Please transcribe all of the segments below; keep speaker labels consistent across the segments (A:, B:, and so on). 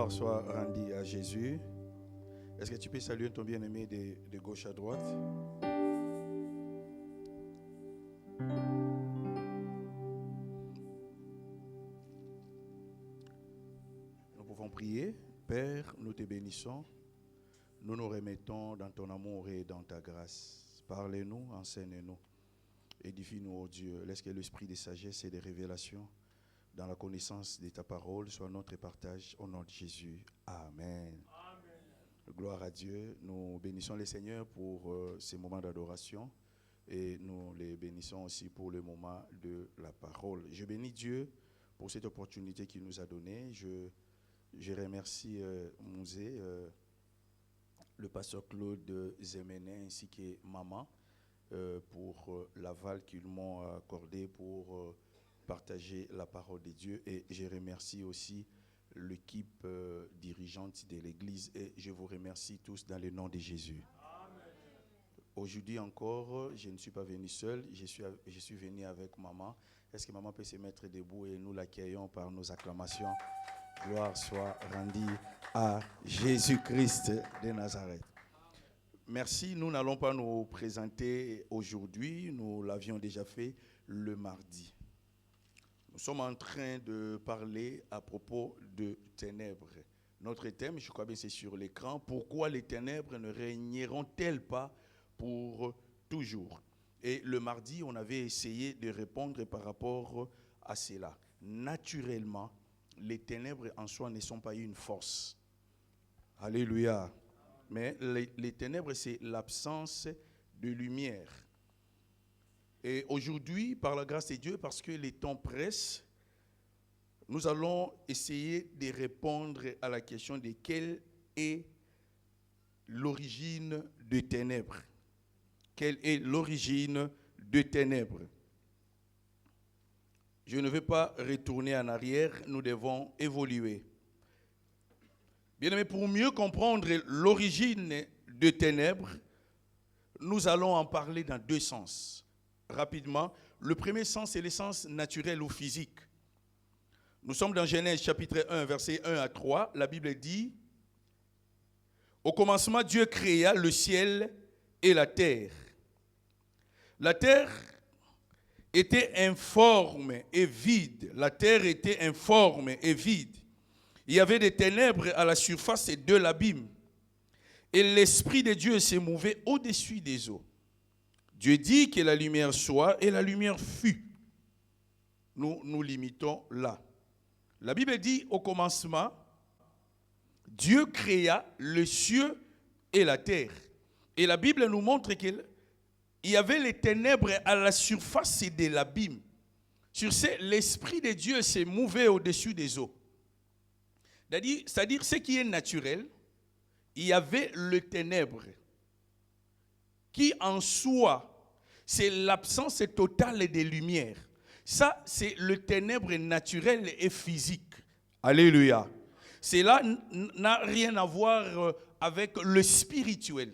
A: Gloire soit rendue à Jésus. Est-ce que tu peux saluer ton bien-aimé de gauche à droite? Nous pouvons prier. Père, nous te bénissons. Nous nous remettons dans ton amour et dans ta grâce. Parlez-nous, enseigne-nous. Édifie-nous, ô Dieu. Laisse que l'esprit de sagesse et de révélation dans la connaissance de ta parole soit notre partage au nom de Jésus. Amen. Amen. Gloire à Dieu. Nous bénissons le Seigneur pour ces moments d'adoration et nous les bénissons aussi pour le moment de la parole. Je bénis Dieu pour cette opportunité qu'il nous a donnée. Je remercie Mouzé, le pasteur Claude Zemenet ainsi que maman pour l'aval qu'ils m'ont accordé pour partager la parole de Dieu. Et je remercie aussi l'équipe dirigeante de l'Église et je vous remercie tous dans le nom de Jésus. Amen. Aujourd'hui encore, je ne suis pas venu seul, je suis venu avec maman. Est-ce que maman peut se mettre debout et nous l'accueillons par nos acclamations? Gloire soit rendue à Jésus-Christ de Nazareth. Merci, nous n'allons pas nous présenter aujourd'hui, nous l'avions déjà fait le mardi. Nous sommes en train de parler à propos de ténèbres. Notre thème, je crois bien c'est sur l'écran, pourquoi les ténèbres ne régneront-elles pas pour toujours? Et le mardi, on avait essayé de répondre par rapport à cela. Naturellement, les ténèbres en soi ne sont pas une force. Alléluia. Mais les ténèbres, c'est l'absence de lumière. Et aujourd'hui, par la grâce de Dieu, parce que les temps pressent, nous allons essayer de répondre à la question de quelle est l'origine des ténèbres. Quelle est l'origine des ténèbres? Je ne vais pas retourner en arrière, nous devons évoluer. Bien aimé, pour mieux comprendre l'origine des ténèbres, nous allons en parler dans deux sens. Rapidement, le premier sens, c'est le sens naturel ou physique. Nous sommes dans Genèse chapitre 1, versets 1 à 3. La Bible dit, « Au commencement, Dieu créa le ciel et la terre. La terre était informe et vide. La terre était informe et vide. Il y avait des ténèbres à la surface de l'abîme. Et l'Esprit de Dieu se mouvait au-dessus des eaux. Dieu dit que la lumière soit et la lumière fut. » Nous nous limitons là. La Bible dit au commencement, Dieu créa les cieux et la terre. Et la Bible nous montre qu'il y avait les ténèbres à la surface de l'abîme. Sur ce, l'Esprit de Dieu s'est mouvé au-dessus des eaux. C'est-à-dire ce qui est naturel, il y avait les ténèbres qui en soi, c'est l'absence totale des lumières. Ça, c'est le ténèbre naturel et physique. Alléluia. Cela n'a rien à voir avec le spirituel.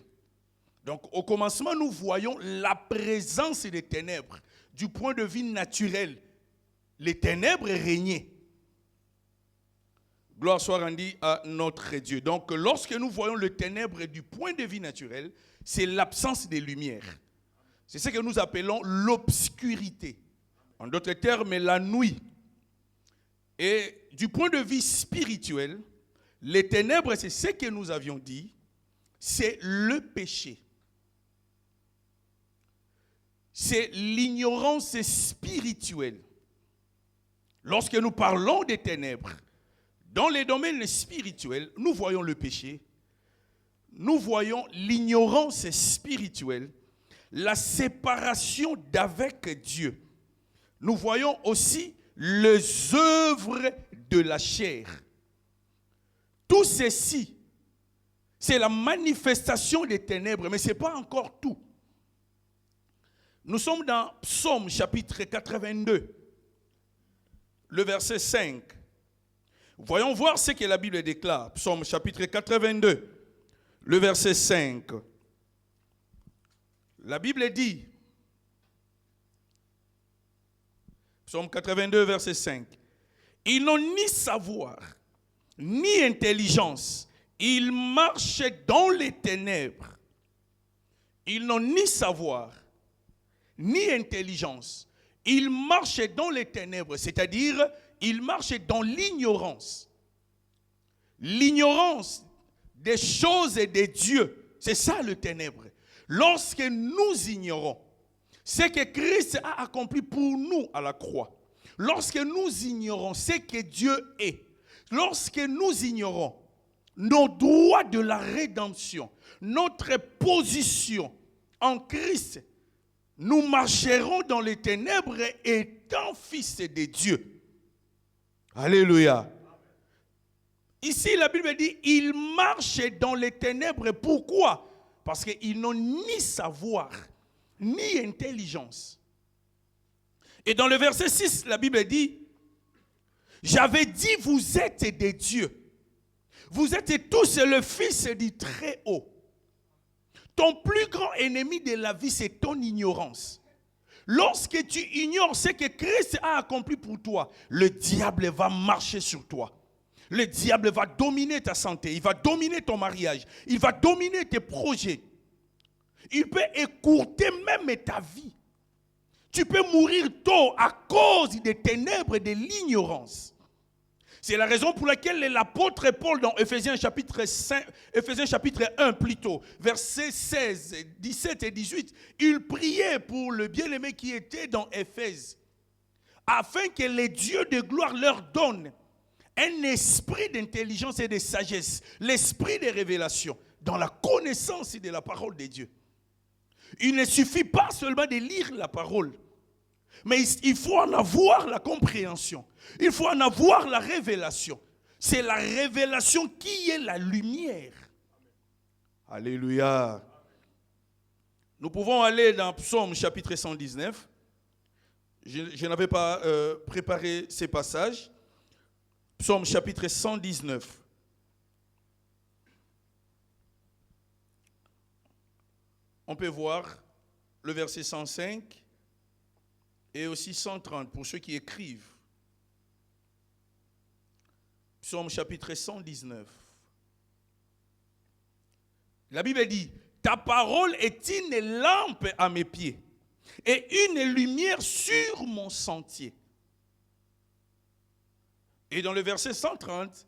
A: Donc, au commencement, nous voyons la présence des ténèbres. Du point de vue naturel, les ténèbres régnaient. Gloire soit rendue à notre Dieu. Donc, lorsque nous voyons le ténèbre du point de vue naturel, c'est l'absence de lumière. C'est ce que nous appelons l'obscurité. En d'autres termes, la nuit. Et du point de vue spirituel, les ténèbres, c'est ce que nous avions dit, c'est le péché. C'est l'ignorance spirituelle. Lorsque nous parlons des ténèbres, dans les domaines spirituels, nous voyons le péché, nous voyons l'ignorance spirituelle, la séparation d'avec Dieu. Nous voyons aussi les œuvres de la chair. Tout ceci, c'est la manifestation des ténèbres, mais ce n'est pas encore tout. Nous sommes dans Psaume chapitre 82, le verset 5. Voyons voir ce que la Bible déclare. Psaume chapitre 82, le verset 5. La Bible dit, Psaume 82, verset 5, « Ils n'ont ni savoir, ni intelligence. Ils marchent dans les ténèbres. Ils n'ont ni savoir, ni intelligence. Ils marchent dans les ténèbres, c'est-à-dire, ils marchent dans l'ignorance. L'ignorance des choses et des dieux, c'est ça le ténèbre. Lorsque nous ignorons ce que Christ a accompli pour nous à la croix, lorsque nous ignorons ce que Dieu est, lorsque nous ignorons nos droits de la rédemption, notre position en Christ, nous marcherons dans les ténèbres étant fils de Dieu. Alléluia. Ici, la Bible dit, ils marchent dans les ténèbres. Pourquoi? Parce qu'ils n'ont ni savoir, ni intelligence. Et dans le verset 6, la Bible dit, j'avais dit, vous êtes des dieux. Vous êtes tous le fils du Très-Haut. Ton plus grand ennemi de la vie, c'est ton ignorance. Lorsque tu ignores ce que Christ a accompli pour toi, le diable va marcher sur toi. Le diable va dominer ta santé, il va dominer ton mariage, il va dominer tes projets. Il peut écourter même ta vie. Tu peux mourir tôt à cause des ténèbres et de l'ignorance. C'est la raison pour laquelle l'apôtre Paul dans Ephésiens chapitre 1 plutôt, versets 16, 17 et 18, il priait pour le bien-aimé qui était dans Éphèse, afin que les dieux de gloire leur donnent un esprit d'intelligence et de sagesse, l'esprit de révélation, dans la connaissance de la parole de Dieu. Il ne suffit pas seulement de lire la parole, mais il faut en avoir la compréhension. Il faut en avoir la révélation. C'est la révélation qui est la lumière. Alléluia. Nous pouvons aller dans Psaume chapitre 119. Je n'avais pas préparé ces passages. Psaume chapitre 119. On peut voir le verset 105 et aussi 130 pour ceux qui écrivent. Psaume chapitre 119. La Bible dit, ta parole est une lampe à mes pieds et une lumière sur mon sentier. Et dans le verset 130,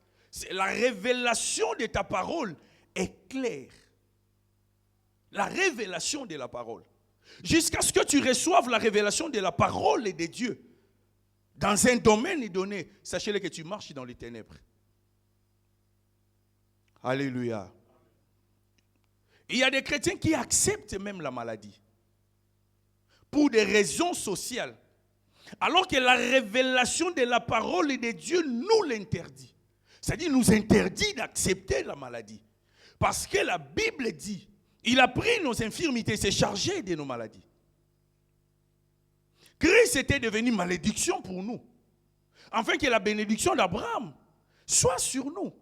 A: la révélation de ta parole est claire. La révélation de la parole. Jusqu'à ce que tu reçoives la révélation de la parole et de Dieu. Dans un domaine donné, sachez-le que tu marches dans les ténèbres. Alléluia. Il y a des chrétiens qui acceptent même la maladie. Pour des raisons sociales. Alors que la révélation de la parole et de Dieu nous l'interdit. C'est-à-dire nous interdit d'accepter la maladie. Parce que la Bible dit, il a pris nos infirmités, s'est chargé de nos maladies. Christ était devenu malédiction pour nous. Afin que la bénédiction d'Abraham soit sur nous.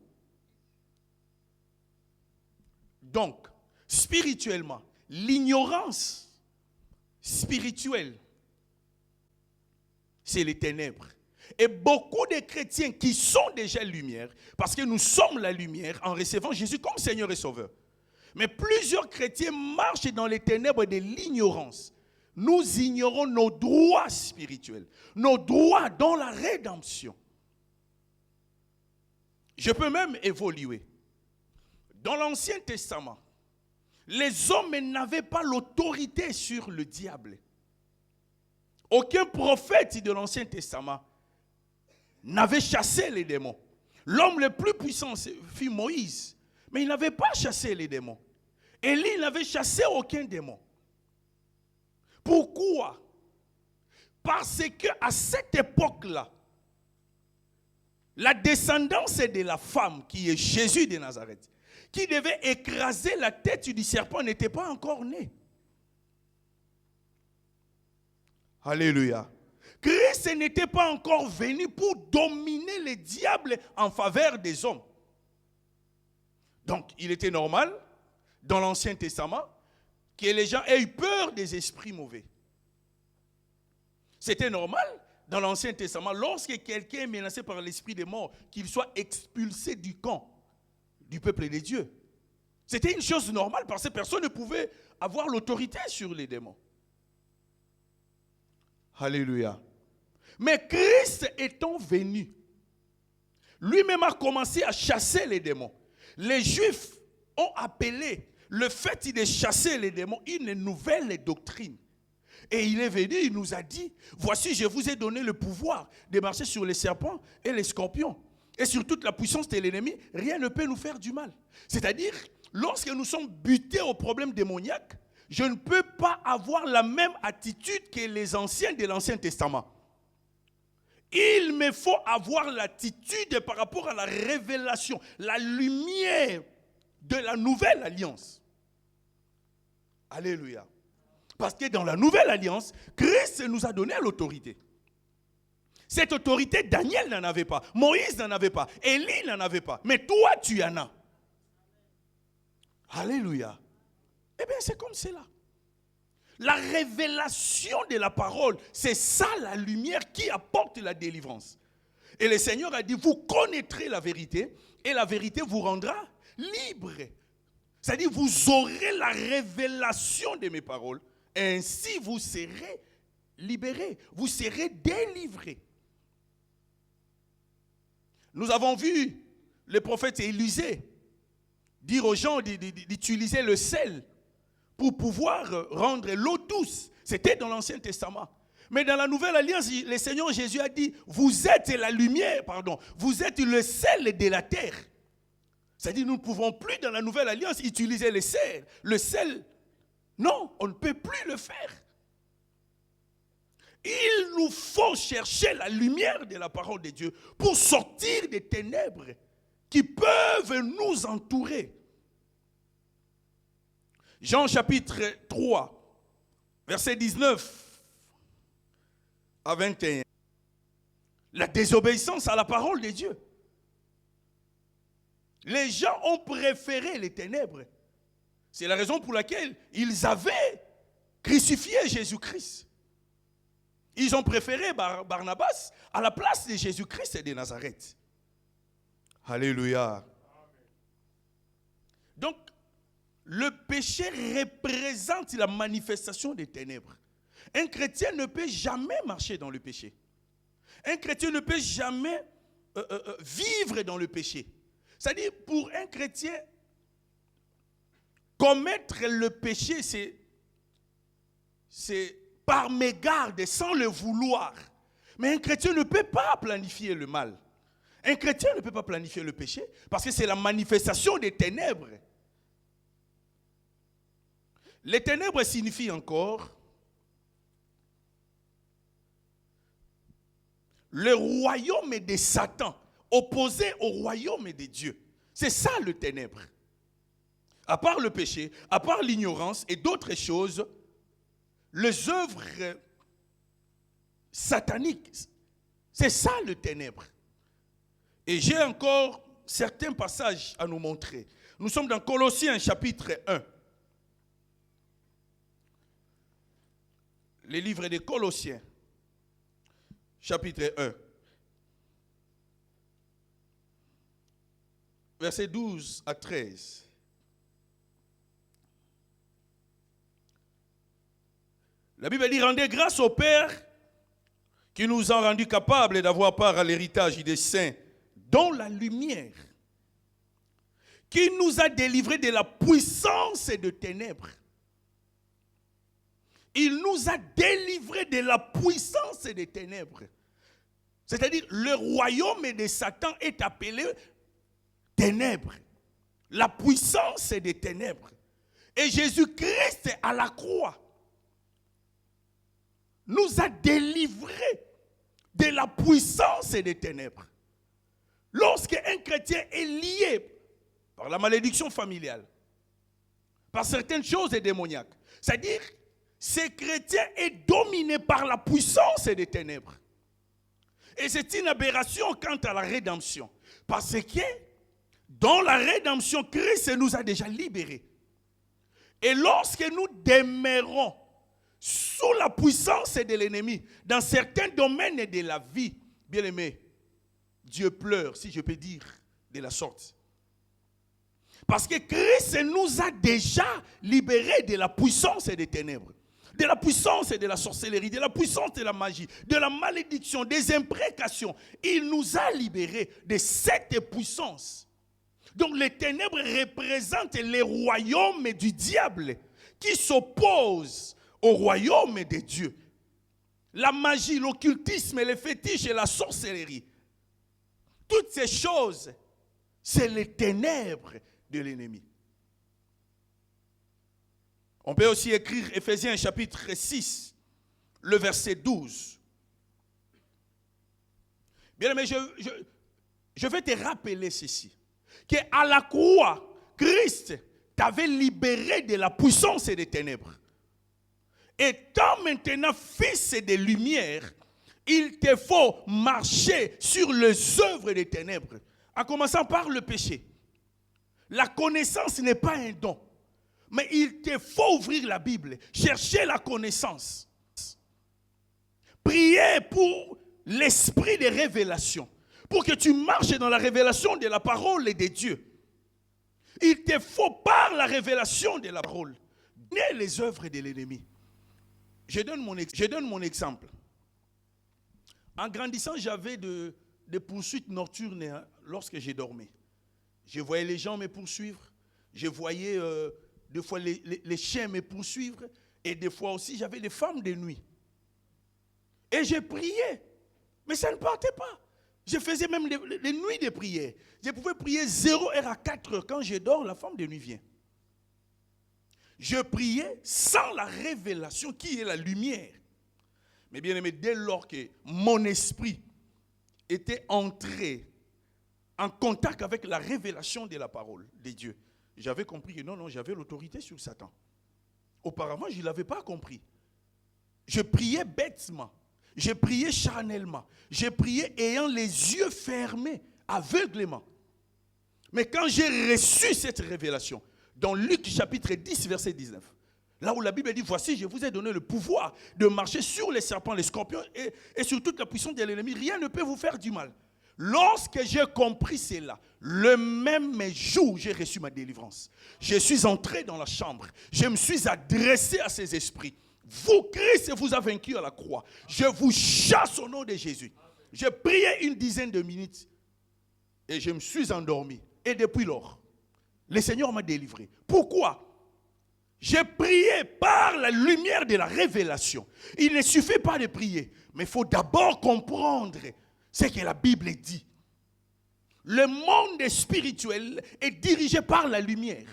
A: Donc, spirituellement, l'ignorance spirituelle, c'est les ténèbres. Et beaucoup de chrétiens qui sont déjà lumière, parce que nous sommes la lumière en recevant Jésus comme Seigneur et Sauveur. Mais plusieurs chrétiens marchent dans les ténèbres de l'ignorance. Nous ignorons nos droits spirituels, nos droits dans la rédemption. Je peux même évoluer. Dans l'Ancien Testament, les hommes n'avaient pas l'autorité sur le diable. Aucun prophète de l'Ancien Testament n'avait chassé les démons. L'homme le plus puissant fut Moïse. Mais il n'avait pas chassé les démons. Élie n'avait chassé aucun démon. Pourquoi? Parce qu'à cette époque-là, la descendance de la femme qui est Jésus de Nazareth, qui devait écraser la tête du serpent, n'était pas encore née. Alléluia. Christ n'était pas encore venu pour dominer les diables en faveur des hommes. Donc, il était normal, dans l'Ancien Testament, que les gens aient eu peur des esprits mauvais. C'était normal, dans l'Ancien Testament, lorsque quelqu'un est menacé par l'esprit des morts, qu'il soit expulsé du camp du peuple des dieux. C'était une chose normale parce que personne ne pouvait avoir l'autorité sur les démons. Alléluia. Mais Christ étant venu, lui-même a commencé à chasser les démons. Les Juifs ont appelé le fait de chasser les démons une nouvelle doctrine. Et il est venu, il nous a dit, voici, je vous ai donné le pouvoir de marcher sur les serpents et les scorpions. Et sur toute la puissance de l'ennemi, rien ne peut nous faire du mal. C'est-à-dire, lorsque nous sommes butés au problème démoniaque, je ne peux pas avoir la même attitude que les anciens de l'Ancien Testament. Il me faut avoir l'attitude par rapport à la révélation, la lumière de la nouvelle alliance. Alléluia. Parce que dans la nouvelle alliance, Christ nous a donné l'autorité. Cette autorité, Daniel n'en avait pas, Moïse n'en avait pas, Élie n'en avait pas. Mais toi, tu en as. Alléluia. Eh bien, c'est comme cela. La révélation de la parole, c'est ça la lumière qui apporte la délivrance. Et le Seigneur a dit, vous connaîtrez la vérité et la vérité vous rendra libre. C'est-à-dire, vous aurez la révélation de mes paroles. Ainsi, vous serez libérés, vous serez délivrés. Nous avons vu le prophète Élisée dire aux gens d'utiliser le sel pour pouvoir rendre l'eau douce. C'était dans l'Ancien Testament. Mais dans la Nouvelle Alliance, le Seigneur Jésus a dit, vous êtes la lumière, vous êtes le sel de la terre. C'est-à-dire, nous ne pouvons plus dans la Nouvelle Alliance utiliser le sel. Le sel, non, on ne peut plus le faire. Il nous faut chercher la lumière de la parole de Dieu pour sortir des ténèbres qui peuvent nous entourer. Jean chapitre 3, verset 19 à 21. La désobéissance à la parole de Dieu. Les gens ont préféré les ténèbres. C'est la raison pour laquelle ils avaient crucifié Jésus-Christ. Ils ont préféré Barnabas à la place de Jésus-Christ de Nazareth. Alléluia. Donc, le péché représente la manifestation des ténèbres. Un chrétien ne peut jamais marcher dans le péché. Un chrétien ne peut jamais vivre dans le péché. C'est-à-dire, pour un chrétien, commettre le péché, c'est par mégarde, sans le vouloir. Mais un chrétien ne peut pas planifier le mal. Un chrétien ne peut pas planifier le péché parce que c'est la manifestation des ténèbres. Les ténèbres signifient encore le royaume de Satan, opposé au royaume de Dieu. C'est ça le ténèbre. À part le péché, à part l'ignorance et d'autres choses, les œuvres sataniques, c'est ça le ténèbre. Et j'ai encore certains passages à nous montrer. Nous sommes dans Colossiens chapitre 1. Le livre des Colossiens, chapitre 1. Versets 12 à 13. La Bible dit, rendez grâce au Père qui nous a rendus capables d'avoir part à l'héritage des saints dans la lumière, qui nous a délivrés de la puissance des ténèbres. Il nous a délivrés de la puissance des ténèbres. C'est-à-dire, le royaume de Satan est appelé ténèbres. La puissance des ténèbres. Et Jésus-Christ à la croix nous a délivrés de la puissance des ténèbres. Lorsqu'un chrétien est lié par la malédiction familiale, par certaines choses démoniaques, c'est-à-dire, ce chrétien est dominé par la puissance des ténèbres. Et c'est une aberration quant à la rédemption. Parce que dans la rédemption, Christ nous a déjà libérés. Et lorsque nous demeurons sous la puissance de l'ennemi. Dans certains domaines de la vie, bien aimé, Dieu pleure, si je peux dire, de la sorte. Parce que Christ nous a déjà libérés de la puissance des ténèbres, de la puissance de la sorcellerie, de la puissance de la magie, de la malédiction, des imprécations. Il nous a libérés de cette puissance. Donc les ténèbres représentent les royaumes du diable qui s'opposent au royaume de Dieu. La magie, l'occultisme, les fétiches et la sorcellerie. Toutes ces choses, c'est les ténèbres de l'ennemi. On peut aussi écrire Éphésiens chapitre 6, le verset 12. Bien aimé, je vais te rappeler ceci. Qu'à la croix, Christ t'avait libéré de la puissance des ténèbres. Étant maintenant fils de lumière, il te faut marcher sur les œuvres des ténèbres, en commençant par le péché. La connaissance n'est pas un don, mais il te faut ouvrir la Bible, chercher la connaissance. Prier pour l'esprit de révélation, pour que tu marches dans la révélation de la parole de Dieu. Il te faut par la révélation de la parole donner les œuvres de l'ennemi. Je donne mon exemple. En grandissant, j'avais des poursuites nocturnes lorsque j'ai dormi. Je voyais les gens me poursuivre. Je voyais des fois les chiens me poursuivre. Et des fois aussi, j'avais des femmes de nuit. Et je priais. Mais ça ne partait pas. Je faisais même les nuits de prière. Je pouvais prier 0 heure à 4 heures. Quand je dors, la femme de nuit vient. Je priais sans la révélation qui est la lumière. Mais bien aimé, dès lors que mon esprit était entré en contact avec la révélation de la parole de Dieu, j'avais compris que non, j'avais l'autorité sur Satan. Auparavant, je ne l'avais pas compris. Je priais bêtement. Je priais charnellement. Je priais ayant les yeux fermés, aveuglément. Mais quand j'ai reçu cette révélation, dans Luc chapitre 10, verset 19, là où la Bible dit, voici, je vous ai donné le pouvoir de marcher sur les serpents, les scorpions et sur toute la puissance de l'ennemi. Rien ne peut vous faire du mal. Lorsque j'ai compris cela, le même jour, j'ai reçu ma délivrance. Je suis entré dans la chambre. Je me suis adressé à ces esprits. Vous, Christ vous a vaincu à la croix. Je vous chasse au nom de Jésus. J'ai prié une dizaine de minutes et je me suis endormi. Et depuis lors, le Seigneur m'a délivré. Pourquoi? J'ai prié par la lumière de la révélation. Il ne suffit pas de prier, mais il faut d'abord comprendre ce que la Bible dit. Le monde spirituel est dirigé par la lumière.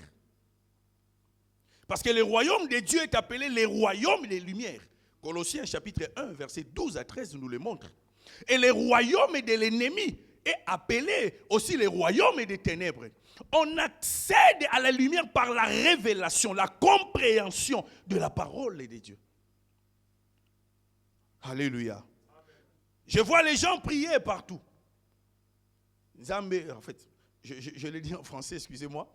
A: Parce que le royaume de Dieu est appelé le royaume des lumières. Colossiens chapitre 1, verset 12 à 13 nous le montre. Et le royaume de l'ennemi est appelé aussi le royaume des ténèbres. On accède à la lumière par la révélation, la compréhension de la parole de Dieu. Alléluia. Je vois les gens prier partout. En fait, je le dis en français, excusez-moi.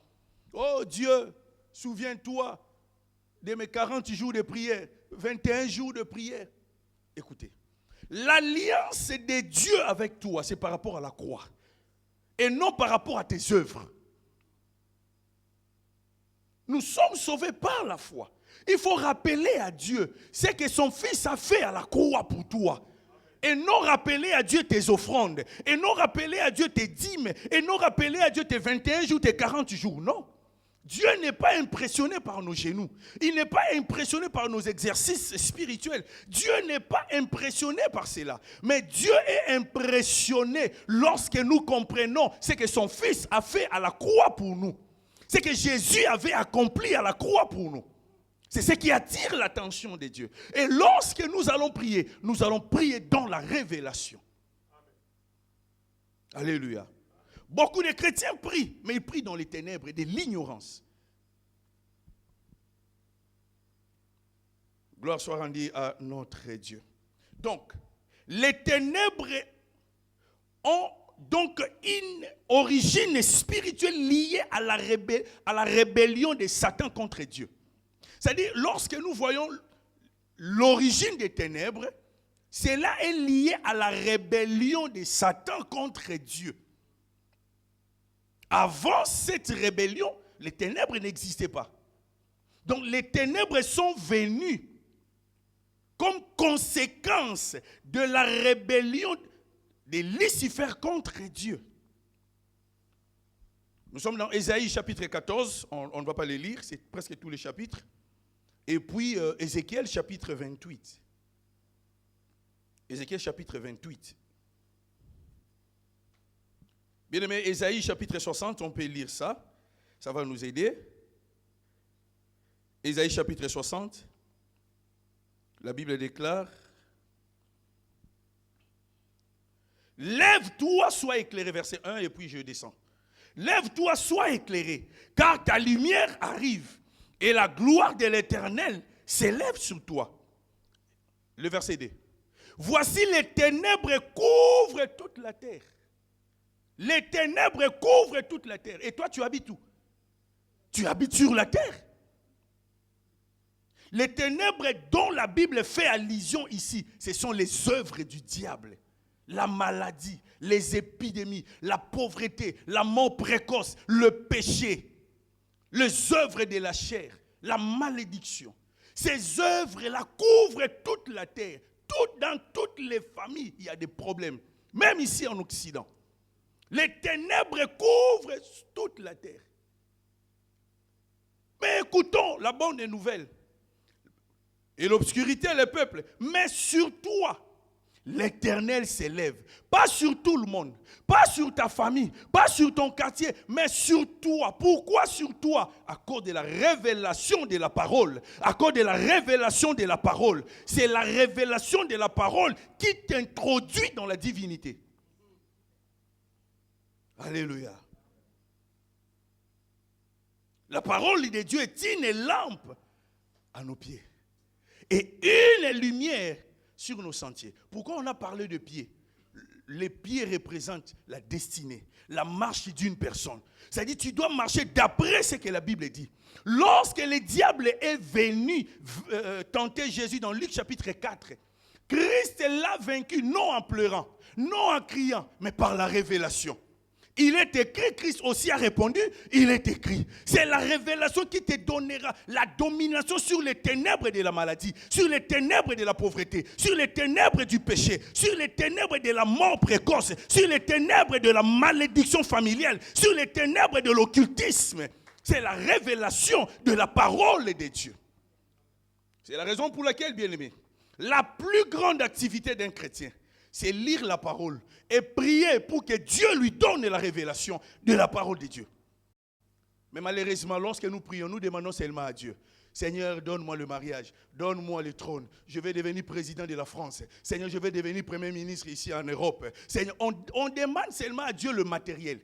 A: Oh Dieu, souviens-toi de mes 40 jours de prière, 21 jours de prière. Écoutez, l'alliance de Dieu avec toi, c'est par rapport à la croix. Et non par rapport à tes œuvres. Nous sommes sauvés par la foi. Il faut rappeler à Dieu ce que son Fils a fait à la croix pour toi. Et non rappeler à Dieu tes offrandes. Et non rappeler à Dieu tes dîmes. Et non rappeler à Dieu tes 21 jours, tes 40 jours. Non. Dieu n'est pas impressionné par nos genoux. Il n'est pas impressionné par nos exercices spirituels. Dieu n'est pas impressionné par cela. Mais Dieu est impressionné lorsque nous comprenons ce que son Fils a fait à la croix pour nous. Ce que Jésus avait accompli à la croix pour nous. C'est ce qui attire l'attention de Dieu. Et lorsque nous allons prier dans la révélation. Amen. Alléluia. Beaucoup de chrétiens prient, mais ils prient dans les ténèbres et de l'ignorance. Gloire soit rendue à notre Dieu. Donc, les ténèbres ont donc une origine spirituelle liée à la rébellion de Satan contre Dieu. C'est-à-dire, lorsque nous voyons l'origine des ténèbres, cela est lié à la rébellion de Satan contre Dieu. Avant cette rébellion, les ténèbres n'existaient pas. Donc les ténèbres sont venues comme conséquence de la rébellion de Lucifer contre Dieu. Nous sommes dans Ésaïe chapitre 14, on ne va pas les lire, c'est presque tous les chapitres. Et puis Ézéchiel chapitre 28. Ézéchiel chapitre 28. Bien aimé, Ésaïe chapitre 60, on peut lire ça. Ça va nous aider. Ésaïe chapitre 60. La Bible déclare: lève-toi, sois éclairé, verset 1, et puis je descends. Lève-toi, sois éclairé, car ta lumière arrive, et la gloire de l'Éternel s'élève sur toi. Le verset 2. Voici les ténèbres couvrent toute la terre. Les ténèbres couvrent toute la terre. Et toi, tu habites où? Tu habites sur la terre. Les ténèbres dont la Bible fait allusion ici, ce sont les œuvres du diable. La maladie, les épidémies, la pauvreté, la mort précoce, le péché, les œuvres de la chair, la malédiction. Ces œuvres-là couvrent toute la terre. Dans toutes les familles, il y a des problèmes. Même ici en Occident. Les ténèbres couvrent toute la terre. Mais écoutons la bonne nouvelle. Et l'obscurité, le peuple. Mais sur toi, l'Éternel s'élève. Pas sur tout le monde. Pas sur ta famille. Pas sur ton quartier. Mais sur toi. Pourquoi sur toi? À cause de la révélation de la parole. À cause de la révélation de la parole. C'est la révélation de la parole qui t'introduit dans la divinité. Alléluia. La parole de Dieu est une lampe à nos pieds. Et une lumière sur nos sentiers. Pourquoi on a parlé de pieds? Les pieds représentent la destinée, la marche d'une personne. C'est-à-dire tu dois marcher d'après ce que la Bible dit. Lorsque le diable est venu tenter Jésus dans Luc chapitre 4, Christ l'a vaincu non en pleurant, non en criant, mais par la révélation. Il est écrit, Christ aussi a répondu, il est écrit. C'est la révélation qui te donnera la domination sur les ténèbres de la maladie, sur les ténèbres de la pauvreté, sur les ténèbres du péché, sur les ténèbres de la mort précoce, sur les ténèbres de la malédiction familiale, sur les ténèbres de l'occultisme. C'est la révélation de la parole de Dieu. C'est la raison pour laquelle, bien-aimé, la plus grande activité d'un chrétien, c'est lire la parole et prier pour que Dieu lui donne la révélation de la parole de Dieu. Mais malheureusement, lorsque nous prions, nous demandons seulement à Dieu: Seigneur, donne-moi le mariage, donne-moi le trône, je vais devenir président de la France. Seigneur, je vais devenir premier ministre ici en Europe. Seigneur, on demande seulement à Dieu le matériel,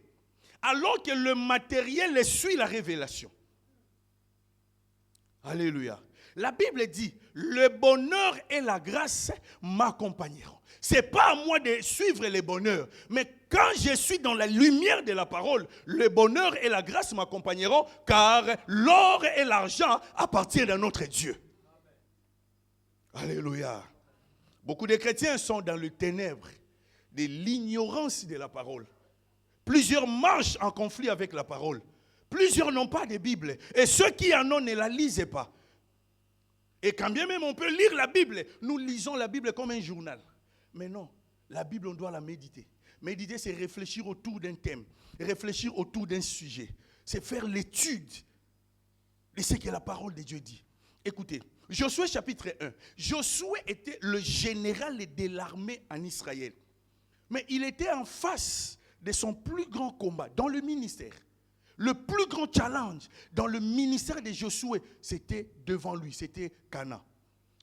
A: alors que le matériel suit la révélation. Alléluia. La Bible dit: le bonheur et la grâce m'accompagneront. Ce n'est pas à moi de suivre les bonheurs, mais quand je suis dans la lumière de la parole, le bonheur et la grâce m'accompagneront, car l'or et l'argent appartiennent à notre Dieu. Alléluia. Beaucoup de chrétiens sont dans le ténèbre de l'ignorance de la parole. Plusieurs marchent en conflit avec la parole. Plusieurs n'ont pas de Bible. Et ceux qui en ont ne la lisent pas. Et quand bien même on peut lire la Bible, nous lisons la Bible comme un journal. Mais non, la Bible on doit la méditer. Méditer, c'est réfléchir autour d'un thème, réfléchir autour d'un sujet. C'est faire l'étude de ce que la parole de Dieu dit. Écoutez, Josué chapitre 1. Josué était le général de l'armée en Israël. Mais il était en face de son plus grand combat dans le ministère. Le plus grand challenge dans le ministère de Josué, c'était devant lui, c'était Canaan.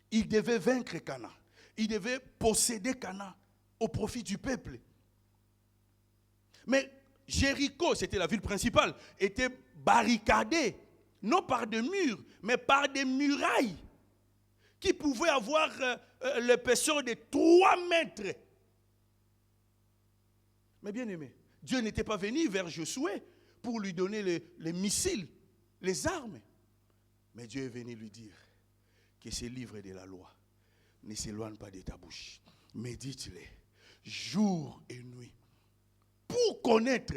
A: Il devait vaincre Canaan. Il devait posséder Canaan au profit du peuple. Mais Jéricho, c'était la ville principale, était barricadée, non par des murs, mais par des murailles qui pouvaient avoir l'épaisseur de 3 mètres. Mais bien aimé, Dieu n'était pas venu vers Josué pour lui donner les missiles, les armes. Mais Dieu est venu lui dire que ce livre de la loi ne s'éloigne pas de ta bouche. Médite-les jour et nuit pour connaître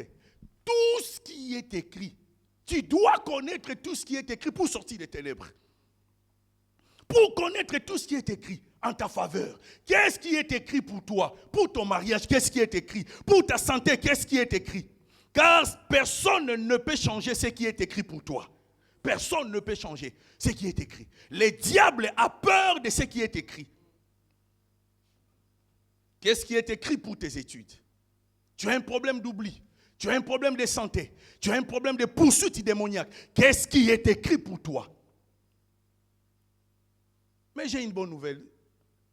A: tout ce qui est écrit. Tu dois connaître tout ce qui est écrit pour sortir des ténèbres. Pour connaître tout ce qui est écrit en ta faveur. Qu'est-ce qui est écrit pour toi? Pour ton mariage, qu'est-ce qui est écrit? Pour ta santé, qu'est-ce qui est écrit? Car personne ne peut changer ce qui est écrit pour toi. Personne ne peut changer ce qui est écrit. Le diable a peur de ce qui est écrit. Qu'est-ce qui est écrit pour tes études? Tu as un problème d'oubli. Tu as un problème de santé. Tu as un problème de poursuite démoniaque. Qu'est-ce qui est écrit pour toi? Mais j'ai une bonne nouvelle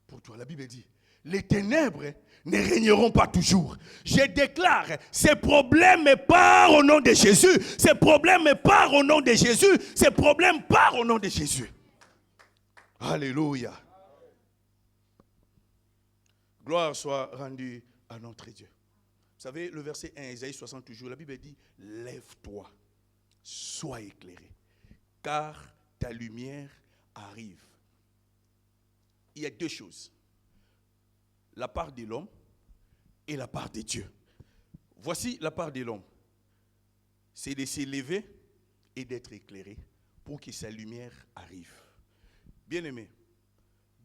A: pour toi. La Bible dit, les ténèbres ne régneront pas toujours. Je déclare, ces problèmes partent au nom de Jésus. Ces problèmes partent au nom de Jésus. Ces problèmes partent au nom de Jésus. Alléluia. Gloire soit rendue à notre Dieu. Vous savez, le verset 1, Isaïe 60 toujours, la Bible dit, lève-toi, sois éclairé, car ta lumière arrive. Il y a deux choses. La part de l'homme et la part de Dieu. Voici la part de l'homme. C'est de s'élever et d'être éclairé pour que sa lumière arrive. Bien-aimé,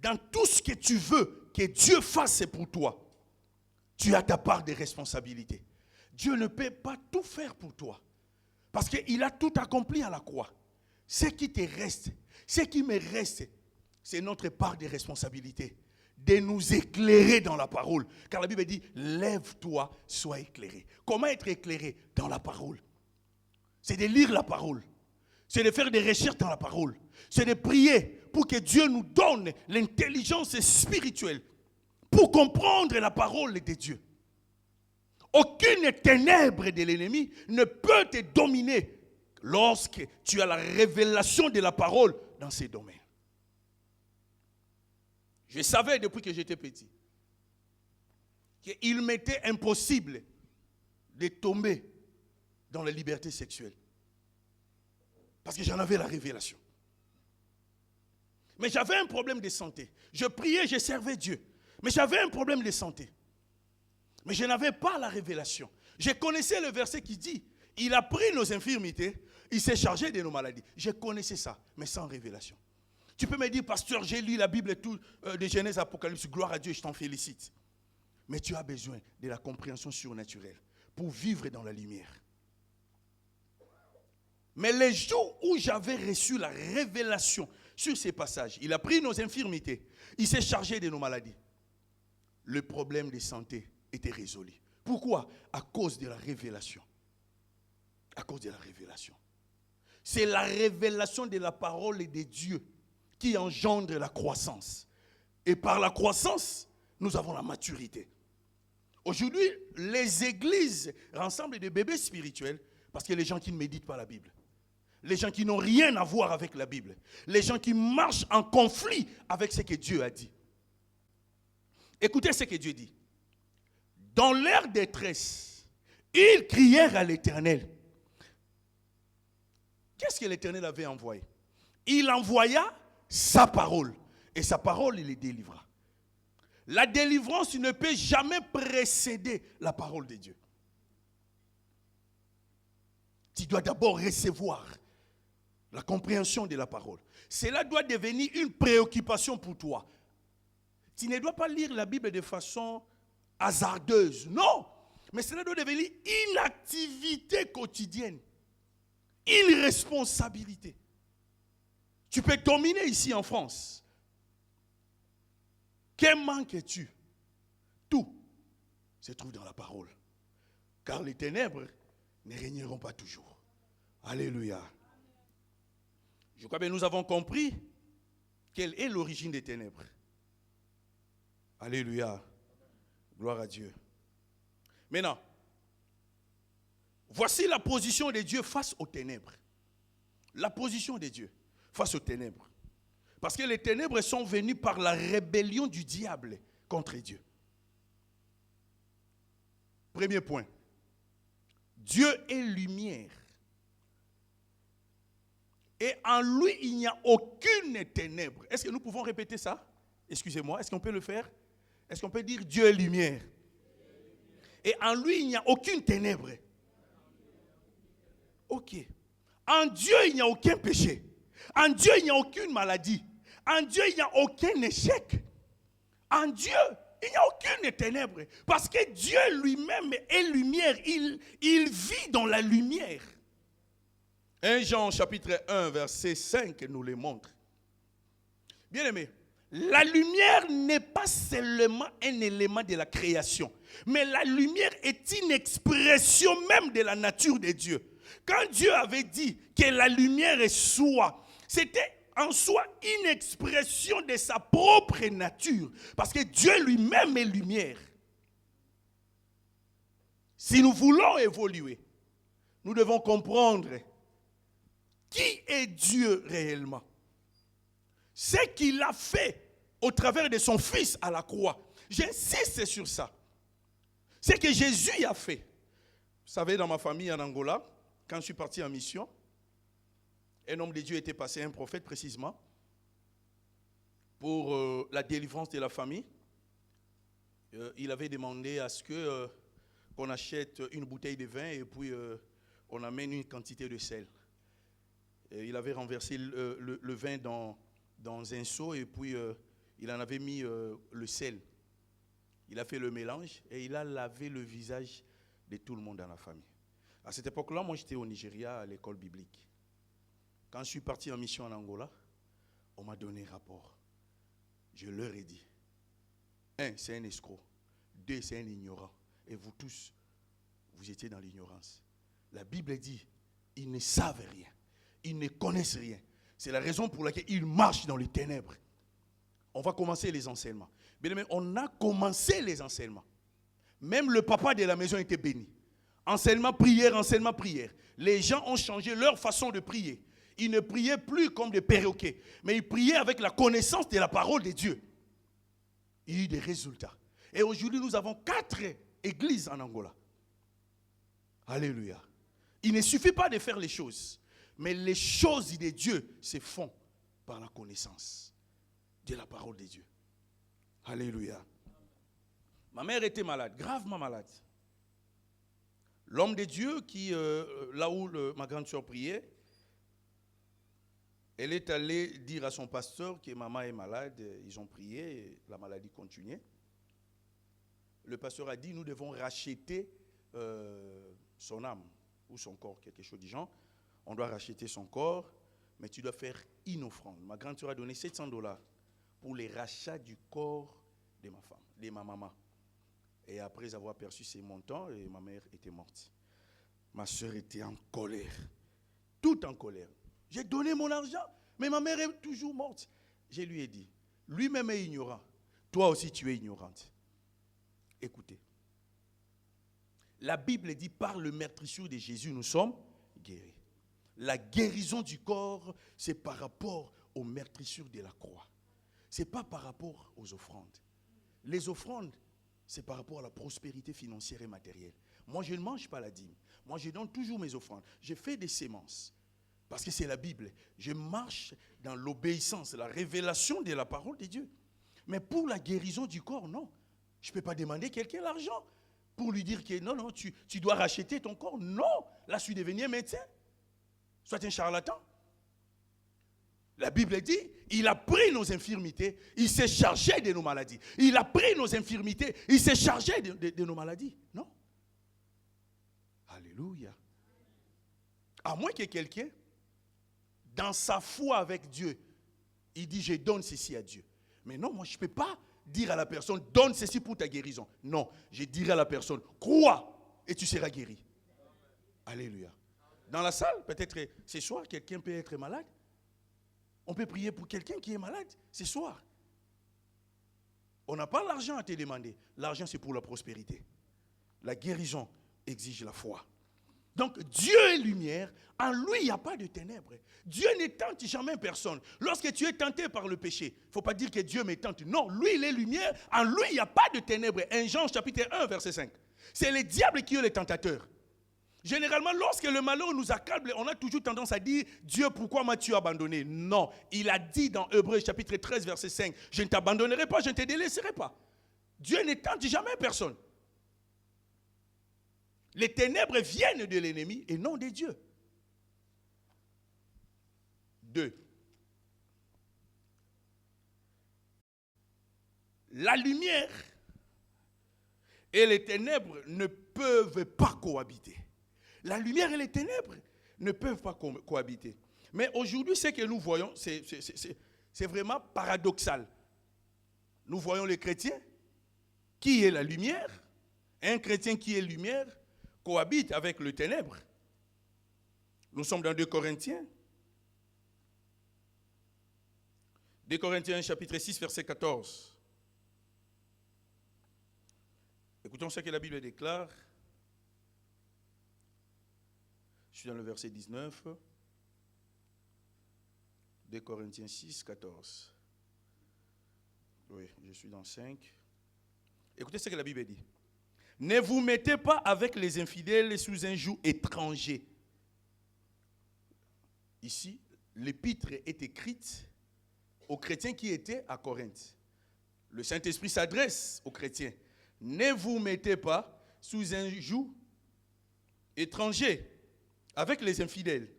A: dans tout ce que tu veux que Dieu fasse pour toi, tu as ta part de responsabilité. Dieu ne peut pas tout faire pour toi. Parce qu'il a tout accompli à la croix. Ce qui te reste, ce qui me reste, c'est notre part de responsabilité. De nous éclairer dans la parole. Car la Bible dit, lève-toi, sois éclairé. Comment être éclairé? Dans la parole. C'est de lire la parole. C'est de faire des recherches dans la parole. C'est de prier pour que Dieu nous donne l'intelligence spirituelle pour comprendre la parole de Dieu. Aucune ténèbre de l'ennemi ne peut te dominer lorsque tu as la révélation de la parole dans ces domaines. Je savais depuis que j'étais petit qu'il m'était impossible de tomber dans la liberté sexuelle. Parce que j'en avais la révélation. Mais j'avais un problème de santé. Je priais, je servais Dieu. Mais j'avais un problème de santé. Mais je n'avais pas la révélation. Je connaissais le verset qui dit, il a pris nos infirmités, il s'est chargé de nos maladies. Je connaissais ça, mais sans révélation. Tu peux me dire, pasteur, j'ai lu la Bible tout, de Genèse à Apocalypse, gloire à Dieu, je t'en félicite. Mais tu as besoin de la compréhension surnaturelle pour vivre dans la lumière. Mais les jours où j'avais reçu la révélation sur ces passages, il a pris nos infirmités, il s'est chargé de nos maladies. Le problème de santé était résolu. Pourquoi? À cause de la révélation. À cause de la révélation. C'est la révélation de la parole de Dieu qui engendre la croissance. Et par la croissance, nous avons la maturité. Aujourd'hui, les églises rassemblent des bébés spirituels parce que les gens qui ne méditent pas la Bible. Les gens qui n'ont rien à voir avec la Bible. Les gens qui marchent en conflit avec ce que Dieu a dit. Écoutez ce que Dieu dit. Dans leur détresse, ils crièrent à l'Éternel. Qu'est-ce que l'Éternel avait envoyé? Il envoya sa parole. Et sa parole, il les délivra. La délivrance ne peut jamais précéder la parole de Dieu. Tu dois d'abord recevoir la compréhension de la parole. Cela doit devenir une préoccupation pour toi. Tu ne dois pas lire la Bible de façon hasardeuse. Non. Mais cela doit devenir une activité quotidienne. Une responsabilité. Tu peux dominer ici en France. Que manques-tu? Tout se trouve dans la parole. Car les ténèbres ne régneront pas toujours. Alléluia. Je crois que nous avons compris quelle est l'origine des ténèbres. Alléluia. Gloire à Dieu. Maintenant, voici la position de Dieu face aux ténèbres. La position de Dieu face aux ténèbres. Parce que les ténèbres sont venues par la rébellion du diable contre Dieu. Premier point. Dieu est lumière. Et en lui, il n'y a aucune ténèbre. Est-ce que nous pouvons répéter ça? Excusez-moi, est-ce qu'on peut le faire? Est-ce qu'on peut dire Dieu est lumière? Et en lui, il n'y a aucune ténèbre. Ok. En Dieu, il n'y a aucun péché. En Dieu, il n'y a aucune maladie. En Dieu, il n'y a aucun échec. En Dieu, il n'y a aucune ténèbre. Parce que Dieu lui-même est lumière. Il vit dans la lumière. 1 Jean chapitre 1, verset 5 nous le montre. Bien aimé, la lumière n'est pas seulement un élément de la création, mais la lumière est une expression même de la nature de Dieu. Quand Dieu avait dit que la lumière soit, c'était en soi une expression de sa propre nature, parce que Dieu lui-même est lumière. Si nous voulons évoluer, nous devons comprendre qui est Dieu réellement. Ce qu'il a fait au travers de son Fils à la croix. J'insiste sur ça. Ce que Jésus a fait. Vous savez, dans ma famille en Angola, quand je suis parti en mission, un homme de Dieu était passé, un prophète précisément, pour la délivrance de la famille. Il avait demandé à ce qu'on achète une bouteille de vin et puis on amène une quantité de sel. Et il avait renversé le vin dans un seau et puis il en avait mis le sel. Il a fait le mélange et il a lavé le visage de tout le monde dans la famille. À cette époque-là, moi j'étais au Nigeria à l'école biblique. Quand je suis parti en mission en Angola, on m'a donné un rapport. Je leur ai dit, 1, c'est un escroc. 2, c'est un ignorant. Et vous tous, vous étiez dans l'ignorance. La Bible dit, ils ne savent rien. Ils ne connaissent rien. C'est la raison pour laquelle ils marchent dans les ténèbres. On va commencer les enseignements. Bien aimé, on a commencé les enseignements. Même le papa de la maison était béni. Enseignement, prière, enseignement, prière. Les gens ont changé leur façon de prier. Ils ne priaient plus comme des perroquets, mais ils priaient avec la connaissance de la parole de Dieu. Il y a eu des résultats. Et aujourd'hui, nous avons 4 églises en Angola. Alléluia. Il ne suffit pas de faire les choses, mais les choses de Dieu se font par la connaissance de la parole de Dieu. Alléluia. Ma mère était malade, gravement malade. L'homme de Dieu qui, là où ma grande soeur priait, elle est allée dire à son pasteur que maman est malade. Ils ont prié, et la maladie continuait. Le pasteur a dit, nous devons racheter son âme ou son corps, quelque chose du genre. On doit racheter son corps, mais tu dois faire une offrande. Ma grande soeur a donné $700 pour les rachats du corps de ma femme, de ma maman. Et après avoir perçu ces montants, ma mère était morte. Ma soeur était en colère, tout en colère. J'ai donné mon argent, mais ma mère est toujours morte. Je lui ai dit, lui-même est ignorant. Toi aussi, tu es ignorante. Écoutez. La Bible dit, par le meurtrissure de Jésus, nous sommes guéris. La guérison du corps, c'est par rapport aux meurtrissures de la croix. Ce n'est pas par rapport aux offrandes. Les offrandes, c'est par rapport à la prospérité financière et matérielle. Moi, je ne mange pas la dîme. Moi, je donne toujours mes offrandes. Je fais des sémences. Parce que c'est la Bible. Je marche dans l'obéissance, la révélation de la parole de Dieu. Mais pour la guérison du corps, non. Je ne peux pas demander à quelqu'un l'argent pour lui dire que non, tu dois racheter ton corps. Non, là, je suis devenu un médecin. Soit un charlatan. La Bible dit, il a pris nos infirmités, il s'est chargé de nos maladies. Il a pris nos infirmités, il s'est chargé de nos maladies. Non. Alléluia. À moins que quelqu'un, dans sa foi avec Dieu, il dit, je donne ceci à Dieu. Mais non, moi, je ne peux pas dire à la personne, donne ceci pour ta guérison. Non, je dirai à la personne, crois et tu seras guéri. Alléluia. Dans la salle, peut-être ce soir, quelqu'un peut être malade. On peut prier pour quelqu'un qui est malade ce soir. On n'a pas l'argent à te demander. L'argent, c'est pour la prospérité. La guérison exige la foi. Donc, Dieu est lumière. En lui, il n'y a pas de ténèbres. Dieu ne tente jamais personne. Lorsque tu es tenté par le péché, il ne faut pas dire que Dieu me tente. Non, lui, il est lumière. En lui, il n'y a pas de ténèbres. 1 Jean chapitre 1, verset 5. C'est le diable qui est le tentateur. Généralement, lorsque le malheur nous accable, on a toujours tendance à dire « Dieu, pourquoi m'as-tu abandonné ?» Non, il a dit dans Hébreux chapitre 13, verset 5, « Je ne t'abandonnerai pas, je ne te délaisserai pas. » Dieu ne tente jamais personne. Les ténèbres viennent de l'ennemi et non de Dieu. 2. La lumière et les ténèbres ne peuvent pas cohabiter. La lumière et les ténèbres ne peuvent pas cohabiter. Mais aujourd'hui, ce que nous voyons, c'est vraiment paradoxal. Nous voyons les chrétiens qui est la lumière. Un chrétien qui est lumière cohabite avec le ténèbre. Nous sommes dans 2 Corinthiens. 2 Corinthiens chapitre 6, verset 14. Écoutons ce que la Bible déclare. Je suis dans le verset 19. 2 Corinthiens 6, 14. Oui, je suis dans 5. Écoutez ce que la Bible dit. Ne vous mettez pas avec les infidèles sous un joug étranger. Ici, l'épître est écrite aux chrétiens qui étaient à Corinthe. Le Saint-Esprit s'adresse aux chrétiens. Ne vous mettez pas sous un joug étranger avec les infidèles.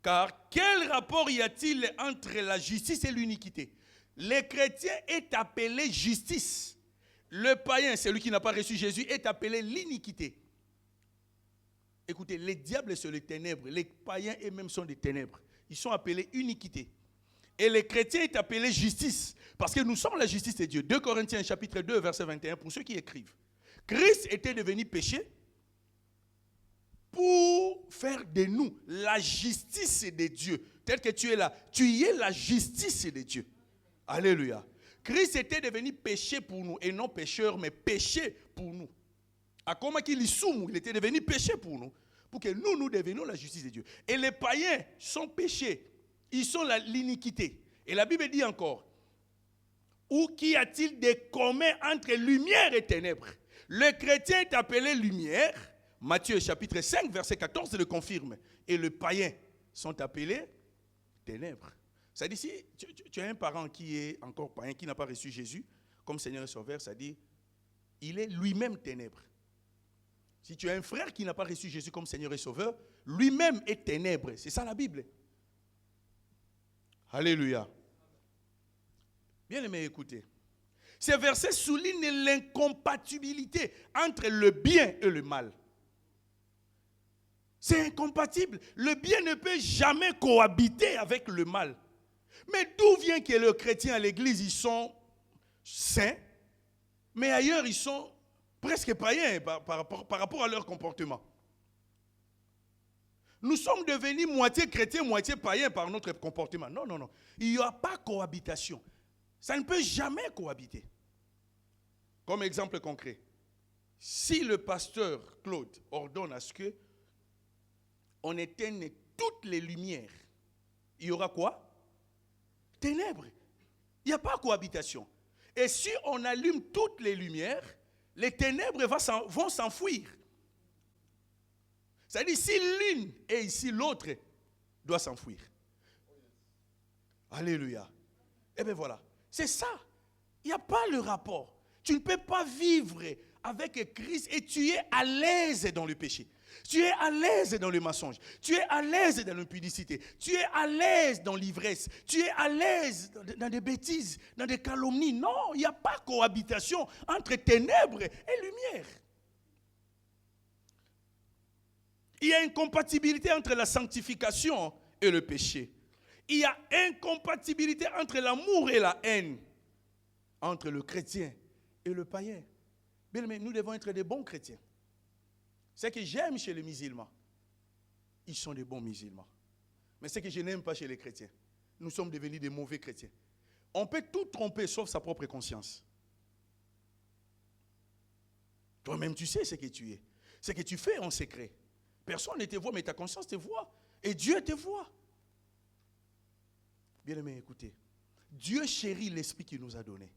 A: Car quel rapport y a-t-il entre la justice et l'iniquité? Les chrétiens est appelé justice. Le païen, celui qui n'a pas reçu Jésus, est appelé l'iniquité. Écoutez, les diables sont les ténèbres. Les païens eux-mêmes sont des ténèbres. Ils sont appelés iniquité. Et les chrétiens est appelé justice. Parce que nous sommes la justice de Dieu. 2 Corinthiens chapitre 2, verset 21, pour ceux qui écrivent. Christ était devenu péché pour faire de nous la justice de Dieu. Tel que tu es là, tu y es la justice de Dieu. Alléluia. Christ était devenu péché pour nous, et non pécheur, mais péché pour nous. À comment qu'il y soumou, il était devenu péché pour nous, pour que nous devenions la justice de Dieu. Et les païens sont péchés, ils sont l'iniquité. Et la Bible dit encore, où qu'y a-t-il de commun entre lumière et ténèbres? Le chrétien est appelé lumière. Matthieu chapitre 5, verset 14 le confirme. Et les païens sont appelés ténèbres. Ça dit, si tu as un parent qui est encore païen, qui n'a pas reçu Jésus comme Seigneur et Sauveur, ça dit, il est lui-même ténèbre. Si tu as un frère qui n'a pas reçu Jésus comme Seigneur et Sauveur, lui-même est ténèbre. C'est ça la Bible. Alléluia. Bien aimé, écoutez. Ces versets soulignent l'incompatibilité entre le bien et le mal. C'est incompatible. Le bien ne peut jamais cohabiter avec le mal. Mais d'où vient que les chrétiens à l'église, ils sont saints, mais ailleurs, ils sont presque païens par rapport à leur comportement. Nous sommes devenus moitié chrétiens, moitié païens par notre comportement. Non, non, non. Il n'y a pas cohabitation. Ça ne peut jamais cohabiter. Comme exemple concret, si le pasteur Claude ordonne à ce que on éteigne toutes les lumières, il y aura quoi? Ténèbres. Il n'y a pas cohabitation. Et si on allume toutes les lumières, les ténèbres vont s'enfuir. C'est-à-dire, si l'une est ici, l'autre doit s'enfuir. Alléluia. Et bien voilà. C'est ça. Il n'y a pas le rapport. Tu ne peux pas vivre avec Christ et tu es à l'aise dans le péché. Tu es à l'aise dans le mensonge. Tu es à l'aise dans l'impudicité. Tu es à l'aise dans l'ivresse. Tu es à l'aise dans des bêtises, dans des calomnies. Non, il n'y a pas cohabitation entre ténèbres et lumière. Il y a incompatibilité entre la sanctification et le péché. Il y a incompatibilité entre l'amour et la haine, entre le chrétien et le païen. Bien, mais nous devons être des bons chrétiens. Ce que j'aime chez les musulmans, ils sont des bons musulmans. Mais ce que je n'aime pas chez les chrétiens, nous sommes devenus des mauvais chrétiens. On peut tout tromper sauf sa propre conscience. Toi-même, tu sais ce que tu es. Ce que tu fais en secret. Personne ne te voit, mais ta conscience te voit. Et Dieu te voit. Bien-aimés, écoutez. Dieu chérit l'esprit qu'il nous a donné.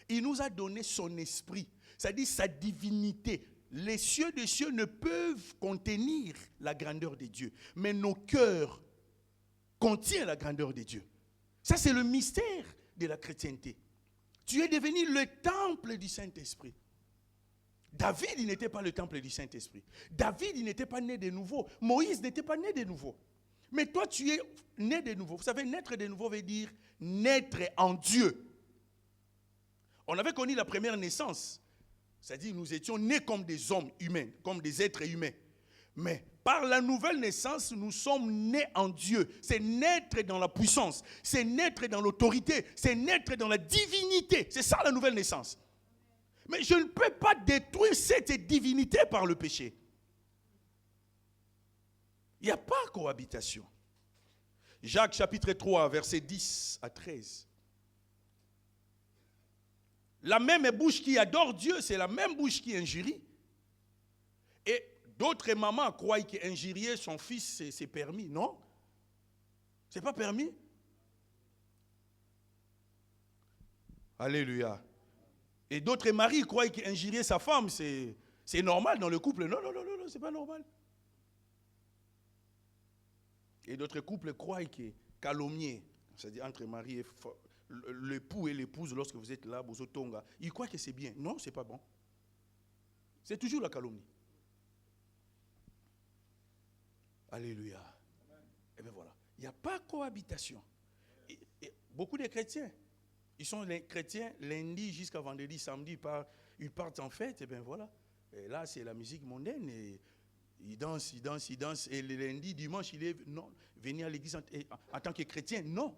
A: Il nous a donné son esprit, c'est-à-dire sa divinité. les cieux des cieux ne peuvent contenir la grandeur de Dieu. Mais nos cœurs contiennent la grandeur de Dieu. Ça, c'est le mystère de la chrétienté. Tu es devenu le temple du Saint-Esprit. David, il n'était pas le temple du Saint-Esprit. David, il n'était pas né de nouveau. Moïse n'était pas né de nouveau. Mais toi, tu es né de nouveau. Vous savez, naître de nouveau veut dire naître en Dieu. On avait connu la première naissance. C'est-à-dire, nous étions nés comme des hommes humains, comme des êtres humains. Mais par la nouvelle naissance, nous sommes nés en Dieu. C'est naître dans la puissance. C'est naître dans l'autorité. C'est naître dans la divinité. C'est ça la nouvelle naissance. Mais je ne peux pas détruire cette divinité par le péché. Il n'y a pas cohabitation. Jacques chapitre 3, versets 10 à 13. La même bouche qui adore Dieu, c'est la même bouche qui injurie. Et d'autres mamans croient qu'injurier son fils, c'est permis. Non, ce n'est pas permis. Alléluia. Et d'autres maris croient qu'injurier sa femme, c'est normal dans le couple. Non, ce n'est pas normal. Et d'autres couples croient que calomnier, c'est-à-dire entre mari et l'époux et l'épouse, lorsque vous êtes là, vous otonga, ils croient que c'est bien. Non, ce n'est pas bon. C'est toujours la calomnie. Alléluia. Et bien voilà. Il n'y a pas cohabitation. Et beaucoup de chrétiens, ils sont les chrétiens lundi jusqu'à vendredi, samedi, ils partent en fête, et bien voilà. Et là, c'est la musique mondaine. Et ils dansent. Et le lundi, dimanche, il est non, venir à l'église en tant que chrétien. Non.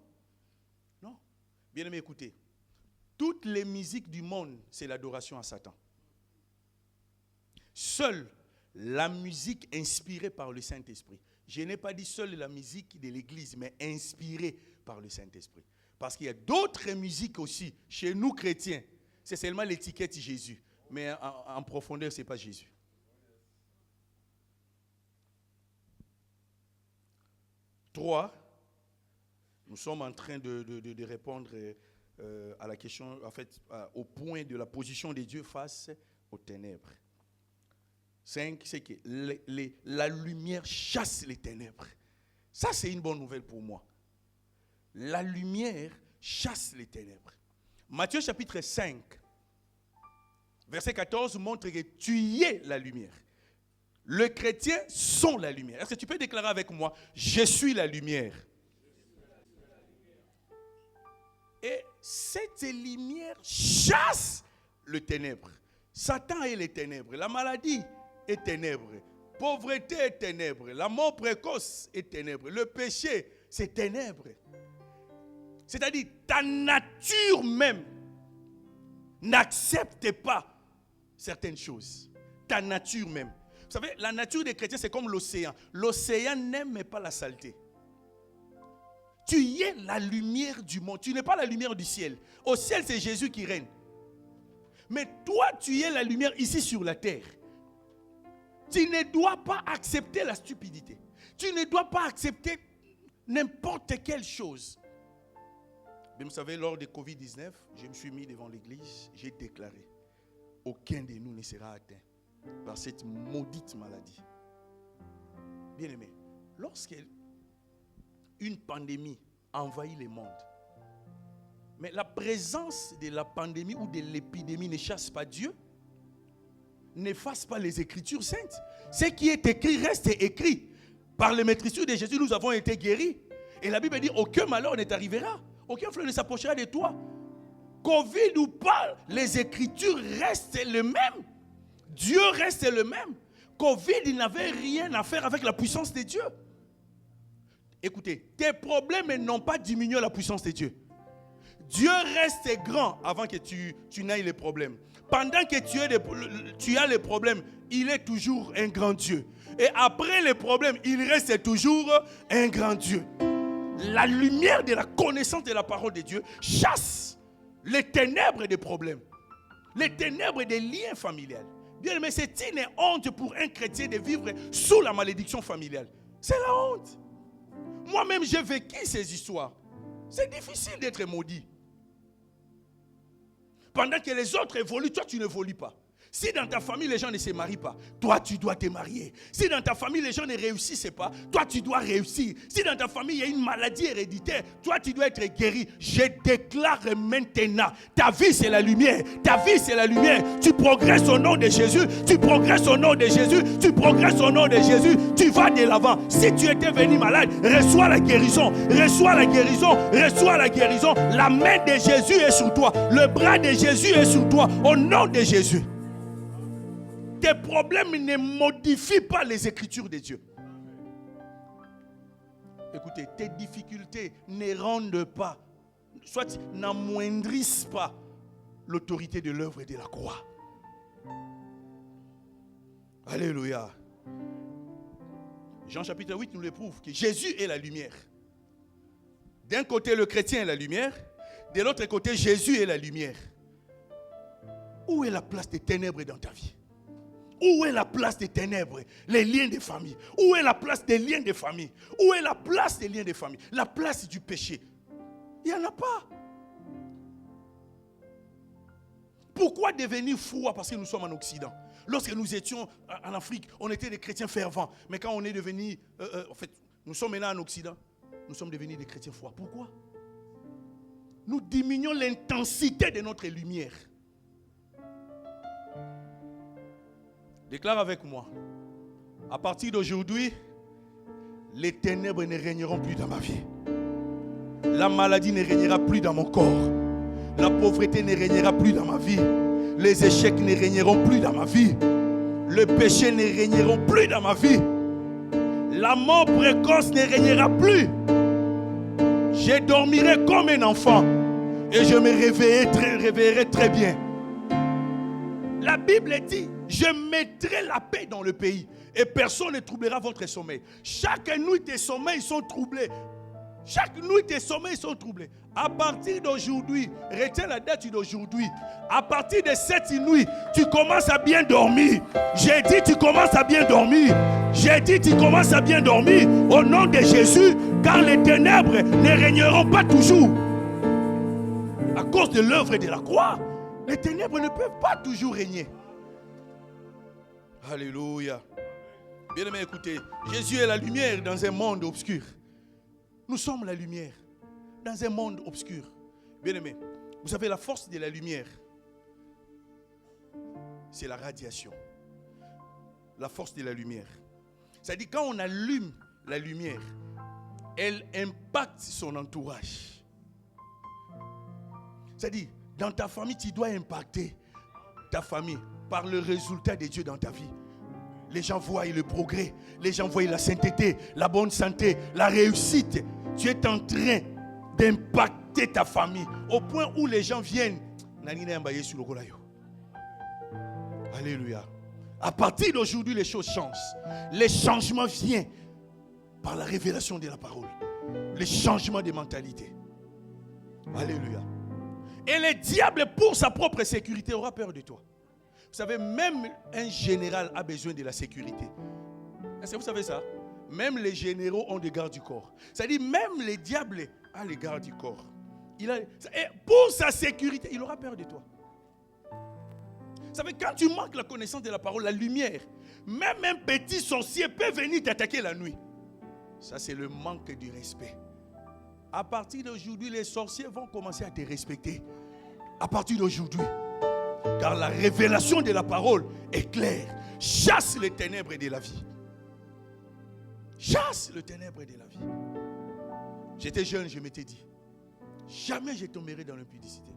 A: Bien aimé, écoutez. Toutes les musiques du monde, c'est l'adoration à Satan. Seule la musique inspirée par le Saint-Esprit. Je n'ai pas dit seule la musique de l'église, mais inspirée par le Saint-Esprit. Parce qu'il y a d'autres musiques aussi, chez nous chrétiens. C'est seulement l'étiquette Jésus. Mais en profondeur, ce n'est pas Jésus. Trois, nous sommes en train de répondre à la question, en fait, au point de la position de Dieu face aux ténèbres. 5, c'est que la lumière chasse les ténèbres. Ça, c'est une bonne nouvelle pour moi. La lumière chasse les ténèbres. Matthieu chapitre 5, verset 14 montre que tu y es la lumière. Les chrétiens sont la lumière. Est-ce que tu peux déclarer avec moi, je suis la lumière? Et cette lumière chasse le ténèbre. Satan est les ténèbres. La maladie est ténèbre. Pauvreté est ténèbre. La mort précoce est ténèbre. Le péché, c'est ténèbre. C'est-à-dire, ta nature même n'accepte pas certaines choses. Ta nature même. Vous savez, la nature des chrétiens, c'est comme l'océan. L'océan n'aime pas la saleté. Tu es la lumière du monde. Tu n'es pas la lumière du ciel. Au ciel, c'est Jésus qui règne. Mais toi, tu es la lumière ici sur la terre. Tu ne dois pas accepter la stupidité. Tu ne dois pas accepter n'importe quelle chose. Mais vous savez, lors de Covid-19, je me suis mis devant l'église, j'ai déclaré, aucun de nous ne sera atteint par cette maudite maladie. Bien aimé, lorsqu'une pandémie envahit le monde, mais la présence de la pandémie ou de l'épidémie ne chasse pas Dieu, n'efface pas les Écritures saintes. Ce qui est écrit reste écrit. Par les maîtrisures de Jésus, nous avons été guéris. Et la Bible dit, aucun malheur ne t'arrivera. Aucun fleuve ne s'approchera de toi. Covid ou pas, les Écritures restent les mêmes. Dieu reste le même. Covid, il n'avait rien à faire avec la puissance de Dieu. Écoutez, tes problèmes n'ont pas diminué la puissance de Dieu. Dieu reste grand avant que tu n'aies les problèmes. Pendant que tu as les problèmes, il est toujours un grand Dieu. Et après les problèmes, il reste toujours un grand Dieu. La lumière de la connaissance de la parole de Dieu chasse les ténèbres des problèmes, les ténèbres des liens familiaux. Bien, mais c'est une honte pour un chrétien de vivre sous la malédiction familiale. C'est la honte. Moi-même, j'ai vécu ces histoires. C'est difficile d'être maudit. Pendant que les autres évoluent, toi, tu n'évolues pas. Si dans ta famille, les gens ne se marient pas, toi, tu dois te marier. Si dans ta famille, les gens ne réussissent pas, toi, tu dois réussir. Si dans ta famille, il y a une maladie héréditaire, toi, tu dois être guéri. Je déclare maintenant, ta vie, c'est la lumière. Ta vie, c'est la lumière. Tu progresses au nom de Jésus. Tu progresses au nom de Jésus. Tu progresses au nom de Jésus. Tu vas de l'avant. Si tu étais venu malade, reçois la guérison. Reçois la guérison. Reçois la guérison. La main de Jésus est sur toi. Le bras de Jésus est sur toi. Au nom de Jésus. Tes problèmes ne modifient pas les Écritures de Dieu. Écoutez, tes difficultés ne rendent pas, soit n'amoindrissent pas l'autorité de l'œuvre et de la croix. Alléluia. Jean chapitre 8 nous le prouve que Jésus est la lumière. D'un côté, le chrétien est la lumière. De l'autre côté, Jésus est la lumière. Où est la place des ténèbres dans ta vie? Où est la place des ténèbres? Les liens de famille. Où est la place des liens de famille? Où est la place des liens de famille? La place du péché. Il n'y en a pas. Pourquoi devenir froid? Parce que nous sommes en Occident. Lorsque nous étions en Afrique, on était des chrétiens fervents. Mais quand on est devenu, en fait, nous sommes maintenant en Occident, nous sommes devenus des chrétiens froids. Pourquoi? Nous diminuons l'intensité de notre lumière. Déclare avec moi. À partir d'aujourd'hui, les ténèbres ne régneront plus dans ma vie. La maladie ne régnera plus dans mon corps. La pauvreté ne régnera plus dans ma vie. Les échecs ne régneront plus dans ma vie. Le péché ne régneront plus dans ma vie. La mort précoce ne régnera plus. Je dormirai comme un enfant et je me réveillerai très bien. La Bible dit, je mettrai la paix dans le pays et personne ne troublera votre sommeil. Chaque nuit tes sommeils sont troublés. Chaque nuit tes sommeils sont troublés. À partir d'aujourd'hui, retiens la date d'aujourd'hui. À partir de cette nuit, tu commences à bien dormir. J'ai dit tu commences à bien dormir. J'ai dit tu commences à bien dormir au nom de Jésus, car les ténèbres ne régneront pas toujours. À cause de l'œuvre de la croix, les ténèbres ne peuvent pas toujours régner. Alléluia. Bien-aimés, écoutez, Jésus est la lumière dans un monde obscur. Nous sommes la lumière dans un monde obscur. Bien-aimés, vous savez, la force de la lumière, c'est la radiation. La force de la lumière. C'est-à-dire, quand on allume la lumière, elle impacte son entourage. C'est-à-dire, dans ta famille, tu dois impacter ta famille par le résultat de Dieu dans ta vie. Les gens voient le progrès, les gens voient la sainteté, la bonne santé, la réussite. Tu es en train d'impacter ta famille au point où les gens viennent. Alléluia. À partir d'aujourd'hui, les choses changent. Les changements viennent par la révélation de la parole. Les changements de mentalité. Alléluia. Et le diable, pour sa propre sécurité, aura peur de toi. Vous savez, même un général a besoin de la sécurité. Est-ce que vous savez ça? Même les généraux ont des gardes du corps. C'est-à-dire, même le diable a les gardes du corps. Et pour sa sécurité, il aura peur de toi. Vous savez, quand tu manques la connaissance de la parole, la lumière, même un petit sorcier peut venir t'attaquer la nuit. Ça, c'est le manque du respect. À partir d'aujourd'hui, les sorciers vont commencer à te respecter. À partir d'aujourd'hui. Car la révélation de la parole est claire. Chasse les ténèbres de la vie. Chasse les ténèbres de la vie. J'étais jeune, je m'étais dit, jamais je tomberai dans l'impudicité.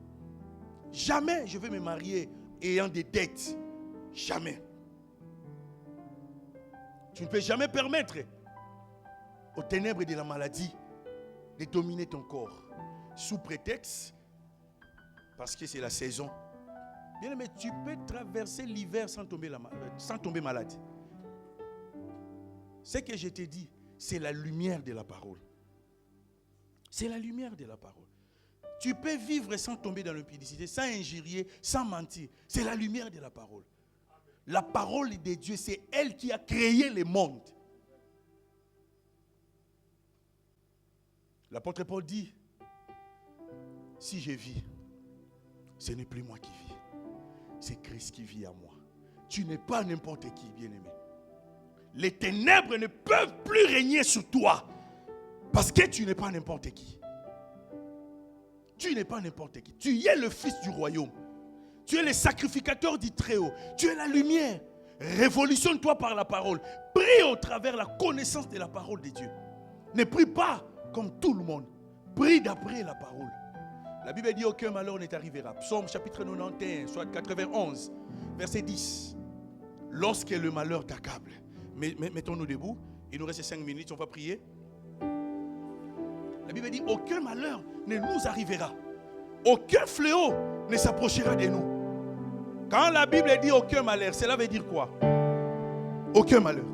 A: Jamais je vais me marier ayant des dettes. Jamais. Tu ne peux jamais permettre aux ténèbres de la maladie de dominer ton corps. Sous prétexte, parce que c'est la saison. Bien aimé, tu peux traverser l'hiver sans tomber malade. Ce que je t'ai dit, c'est la lumière de la parole. C'est la lumière de la parole. Tu peux vivre sans tomber dans l'impudicité, sans injurier, sans mentir. C'est la lumière de la parole. La parole de Dieu, c'est elle qui a créé le monde. L'apôtre Paul dit, si je vis, ce n'est plus moi qui vis. C'est Christ qui vit en moi. tu n'es pas n'importe qui, bien-aimé. Les ténèbres ne peuvent plus régner sur toi parce que tu n'es pas n'importe qui. Tu n'es pas n'importe qui. Tu es le fils du royaume. Tu es le sacrificateur du Très-Haut. Tu es la lumière. Révolutionne-toi par la parole. Prie au travers la connaissance de la parole de Dieu. Ne prie pas comme tout le monde. Prie d'après la parole. La Bible dit aucun malheur ne t'arrivera. Psaume chapitre 91, soit 91, verset 10. Lorsque le malheur t'accable. Mettons-nous debout. Il nous reste 5 minutes, on va prier. La Bible dit aucun malheur ne nous arrivera. Aucun fléau ne s'approchera de nous. Quand la Bible dit aucun malheur, cela veut dire quoi? Aucun malheur.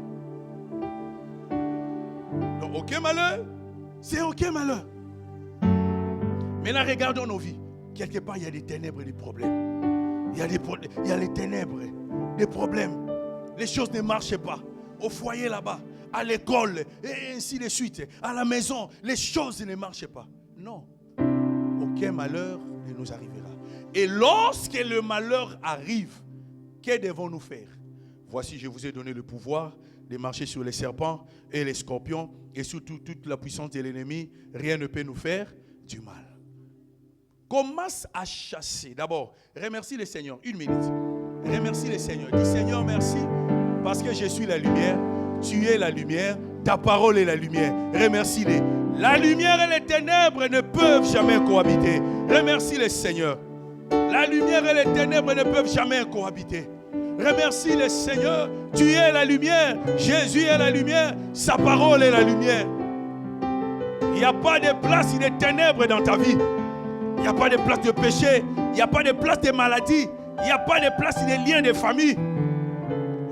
A: Donc aucun malheur, c'est aucun malheur. Maintenant regardons nos vies. Quelque part il y a des ténèbres et des problèmes. Il y a les ténèbres, des problèmes. Les choses ne marchent pas. Au foyer là-bas, à l'école, et ainsi de suite. À la maison, les choses ne marchent pas. Non. Aucun malheur ne nous arrivera. Et lorsque le malheur arrive, que devons-nous faire? Voici, je vous ai donné le pouvoir de marcher sur les serpents et les scorpions et sur toute la puissance de l'ennemi. Rien ne peut nous faire du mal. Commence à chasser. D'abord, remercie le Seigneur. 1 minute. Remercie le Seigneur. Dis Seigneur, merci parce que je suis la lumière. Tu es la lumière. Ta parole est la lumière. Remercie-les. La lumière et les ténèbres ne peuvent jamais cohabiter. Remercie le Seigneur. La lumière et les ténèbres ne peuvent jamais cohabiter. Remercie le Seigneur. Tu es la lumière. Jésus est la lumière. Sa parole est la lumière. Il n'y a pas de place de ténèbres dans ta vie. Il n'y a pas de place de péché. Il n'y a pas de place de maladie. Il n'y a pas de place de liens de famille.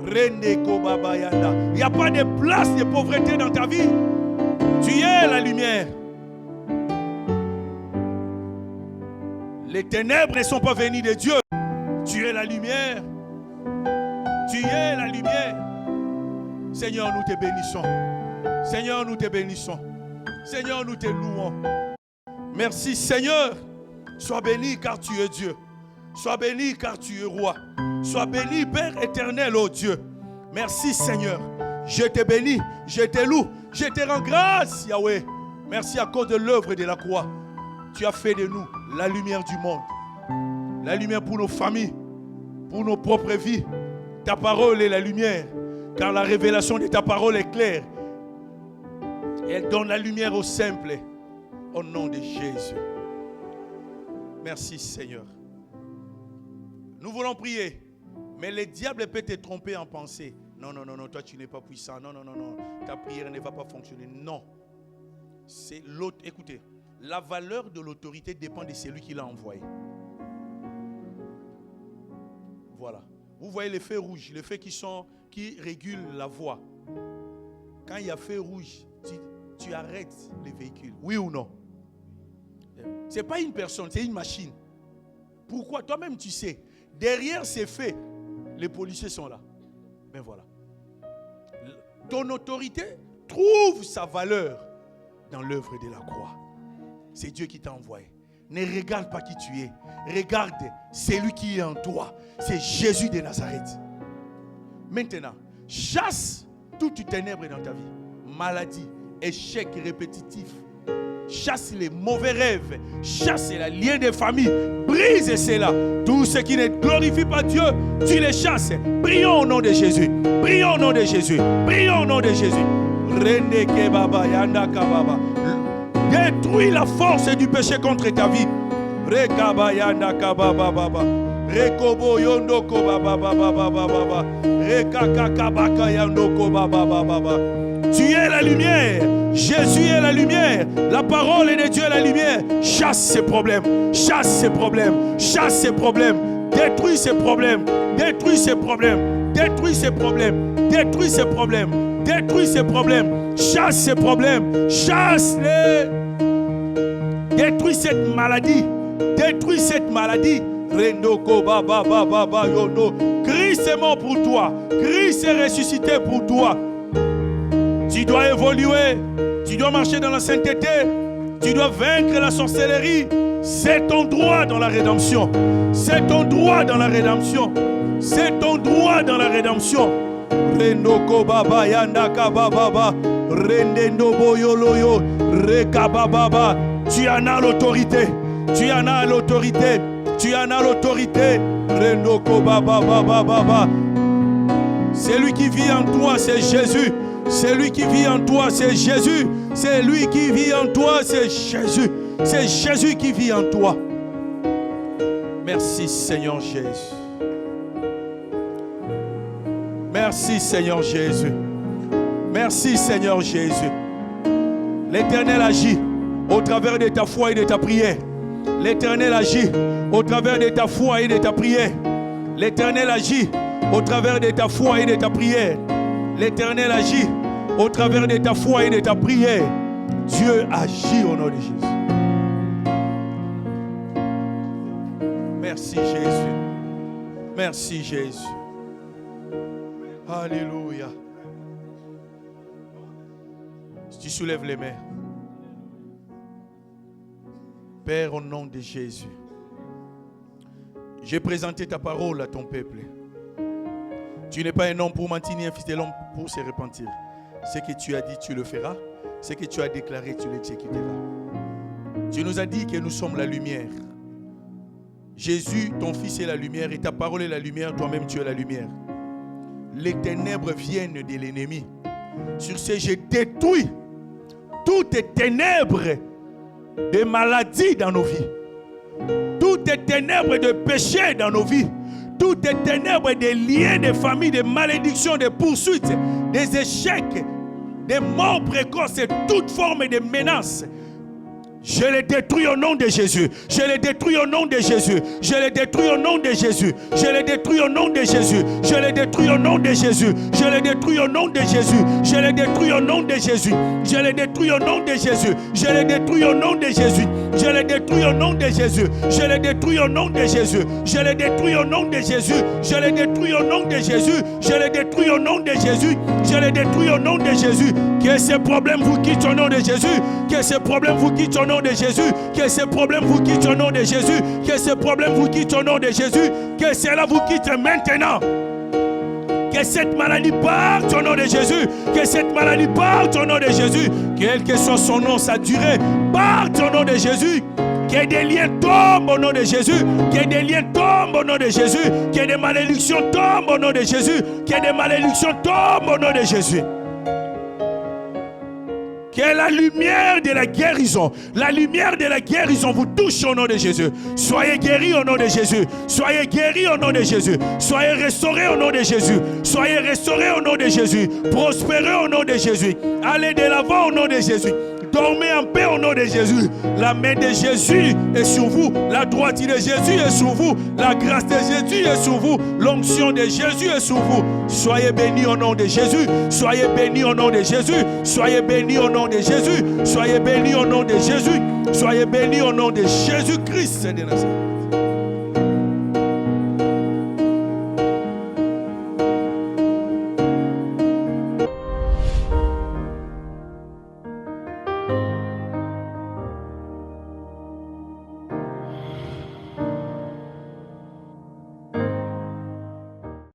A: Il n'y a pas de place de pauvreté dans ta vie. Tu es la lumière. Les ténèbres ne sont pas venues de Dieu. Tu es la lumière. Tu es la lumière. Seigneur, nous te bénissons. Seigneur, nous te bénissons. Seigneur, nous te louons. Merci Seigneur. Sois béni car tu es Dieu. Sois béni car tu es roi. Sois béni Père éternel, ô Dieu. Merci Seigneur. Je te bénis, je te loue, je te rends grâce Yahweh. Merci à cause de l'œuvre de la croix. Tu as fait de nous la lumière du monde. La lumière pour nos familles, pour nos propres vies. Ta parole est la lumière. Car la révélation de ta parole est claire. Et elle donne la lumière aux simples. Au nom de Jésus. Merci Seigneur. Nous voulons prier. Mais le diable peut te tromper en pensée. Non, toi tu n'es pas puissant. Non, ta prière ne va pas fonctionner. Non. C'est l'autre. Écoutez, la valeur de l'autorité dépend de celui qui l'a envoyé. Voilà. Vous voyez les feux rouges, les feux qui régulent la voie. Quand il y a feu rouge, tu arrêtes les véhicules. Oui ou non? Ce n'est pas une personne, c'est une machine. Pourquoi? Toi-même tu sais. Derrière ces faits, les policiers sont là. Ben voilà. Ton autorité trouve sa valeur dans l'œuvre de la croix. C'est Dieu qui t'a envoyé. Ne regarde pas qui tu es. Regarde celui qui est en toi. C'est Jésus de Nazareth. Maintenant, chasse toutes ténèbres dans ta vie. Maladie, échec répétitif. Chasse les mauvais rêves. Chasse les liens de famille. Brise cela. Tout ce qui ne glorifie pas Dieu, tu les chasses. Prions au nom de Jésus. Prions au nom de Jésus. Prions au nom de Jésus. Détruis la force du péché contre ta vie. Tu es la lumière. Jésus est la lumière. La parole de Dieu est la lumière. Chasse ces problèmes. Chasse ces problèmes. Chasse ces problèmes. Détruis ces problèmes. Détruis ces problèmes. Détruis ces problèmes. Détruis ces problèmes. Détruis ces problèmes. Chasse ces problèmes. Chasse-les. Détruis cette maladie. Détruis cette maladie. Christ est mort pour toi. Christ est ressuscité pour toi. Tu dois évoluer. Tu dois marcher dans la sainteté. Tu dois vaincre la sorcellerie. C'est ton droit dans la rédemption. C'est ton droit dans la rédemption. C'est ton droit dans la rédemption. Renoko baba yandaka baba. Rendendo boyoloyo. Reka baba. Tu en as l'autorité. Tu en as l'autorité. Tu en as l'autorité. Renoko baba baba. C'est lui qui vit en toi, c'est Jésus. C'est lui qui vit en toi, c'est Jésus. C'est lui qui vit en toi, c'est Jésus. C'est Jésus qui vit en toi. Merci Seigneur Jésus. Merci Seigneur Jésus. Merci Seigneur Jésus. L'Éternel agit au travers de ta foi et de ta prière. L'Éternel agit au travers de ta foi et de ta prière. L'Éternel agit au travers de ta foi et de ta prière. L'Éternel agit au travers de ta foi et de ta prière. Dieu agit au nom de Jésus. Merci Jésus. Merci Jésus. Alléluia. Si tu soulèves les mains. Père, au nom de Jésus, j'ai présenté ta parole à ton peuple. Tu n'es pas un homme pour mentir, ni un fils de l'homme pour se repentir. Ce que tu as dit, tu le feras. Ce que tu as déclaré, tu l'exécuteras. Tu nous as dit que nous sommes la lumière. Jésus, ton fils est la lumière et ta parole est la lumière. Toi-même, tu es la lumière. Les ténèbres viennent de l'ennemi. Sur ce, je détruis toutes les ténèbres de maladies dans nos vies. Toutes les ténèbres de péché dans nos vies. Toutes les ténèbres des liens, des familles, des malédictions, des poursuites, des échecs, des morts précoces et toute forme de menaces. Je les détruis au nom de Jésus. Je les détruis au nom de Jésus. Je les détruis au nom de Jésus. Je les détruis au nom de Jésus. Je les détruis au nom de Jésus. Je les détruis au nom de Jésus. Je les détruis au nom de Jésus. Je les détruis au nom de Jésus. Je les détruis au nom de Jésus. Je les détruis au nom de Jésus. Je les détruis au nom de Jésus. Je les détruis au nom de Jésus. Je les détruis au nom de Jésus. Je les détruis au nom de Jésus. Je les détruis au nom de Jésus. Que ces problèmes vous quittent au nom de Jésus. Que ces problèmes vous quittent au nom de Jésus. Que ces problèmes vous quittent au nom de Jésus. Que ces problèmes vous quittent au nom de Jésus. Que cela vous quitte maintenant. Que cette maladie parte au nom de Jésus. Que cette maladie parte au nom de Jésus. Quel que soit son nom, sa durée, parte au nom de Jésus. Que des liens tombent au nom de Jésus. Que des liens tombent au nom de Jésus. Que des malédictions tombent au nom de Jésus. Que des malédictions tombent au nom de Jésus. Que la lumière de la guérison vous touche au nom de Jésus. Soyez guéris au nom de Jésus. Soyez guéris au nom de Jésus. Soyez restaurés au nom de Jésus. Soyez restaurés au nom de Jésus. Prospérez au nom de Jésus. Allez de l'avant au nom de Jésus. Dormez en paix au nom de Jésus. La main de Jésus est sur vous. La droiture de Jésus est sur vous. La grâce de Jésus est sur vous. L'onction de Jésus est sur vous. Soyez bénis au nom de Jésus. Soyez bénis au nom de Jésus. Soyez bénis au nom de Jésus. Soyez bénis au nom de Jésus. Soyez bénis au nom de Jésus-Christ de Nazareth.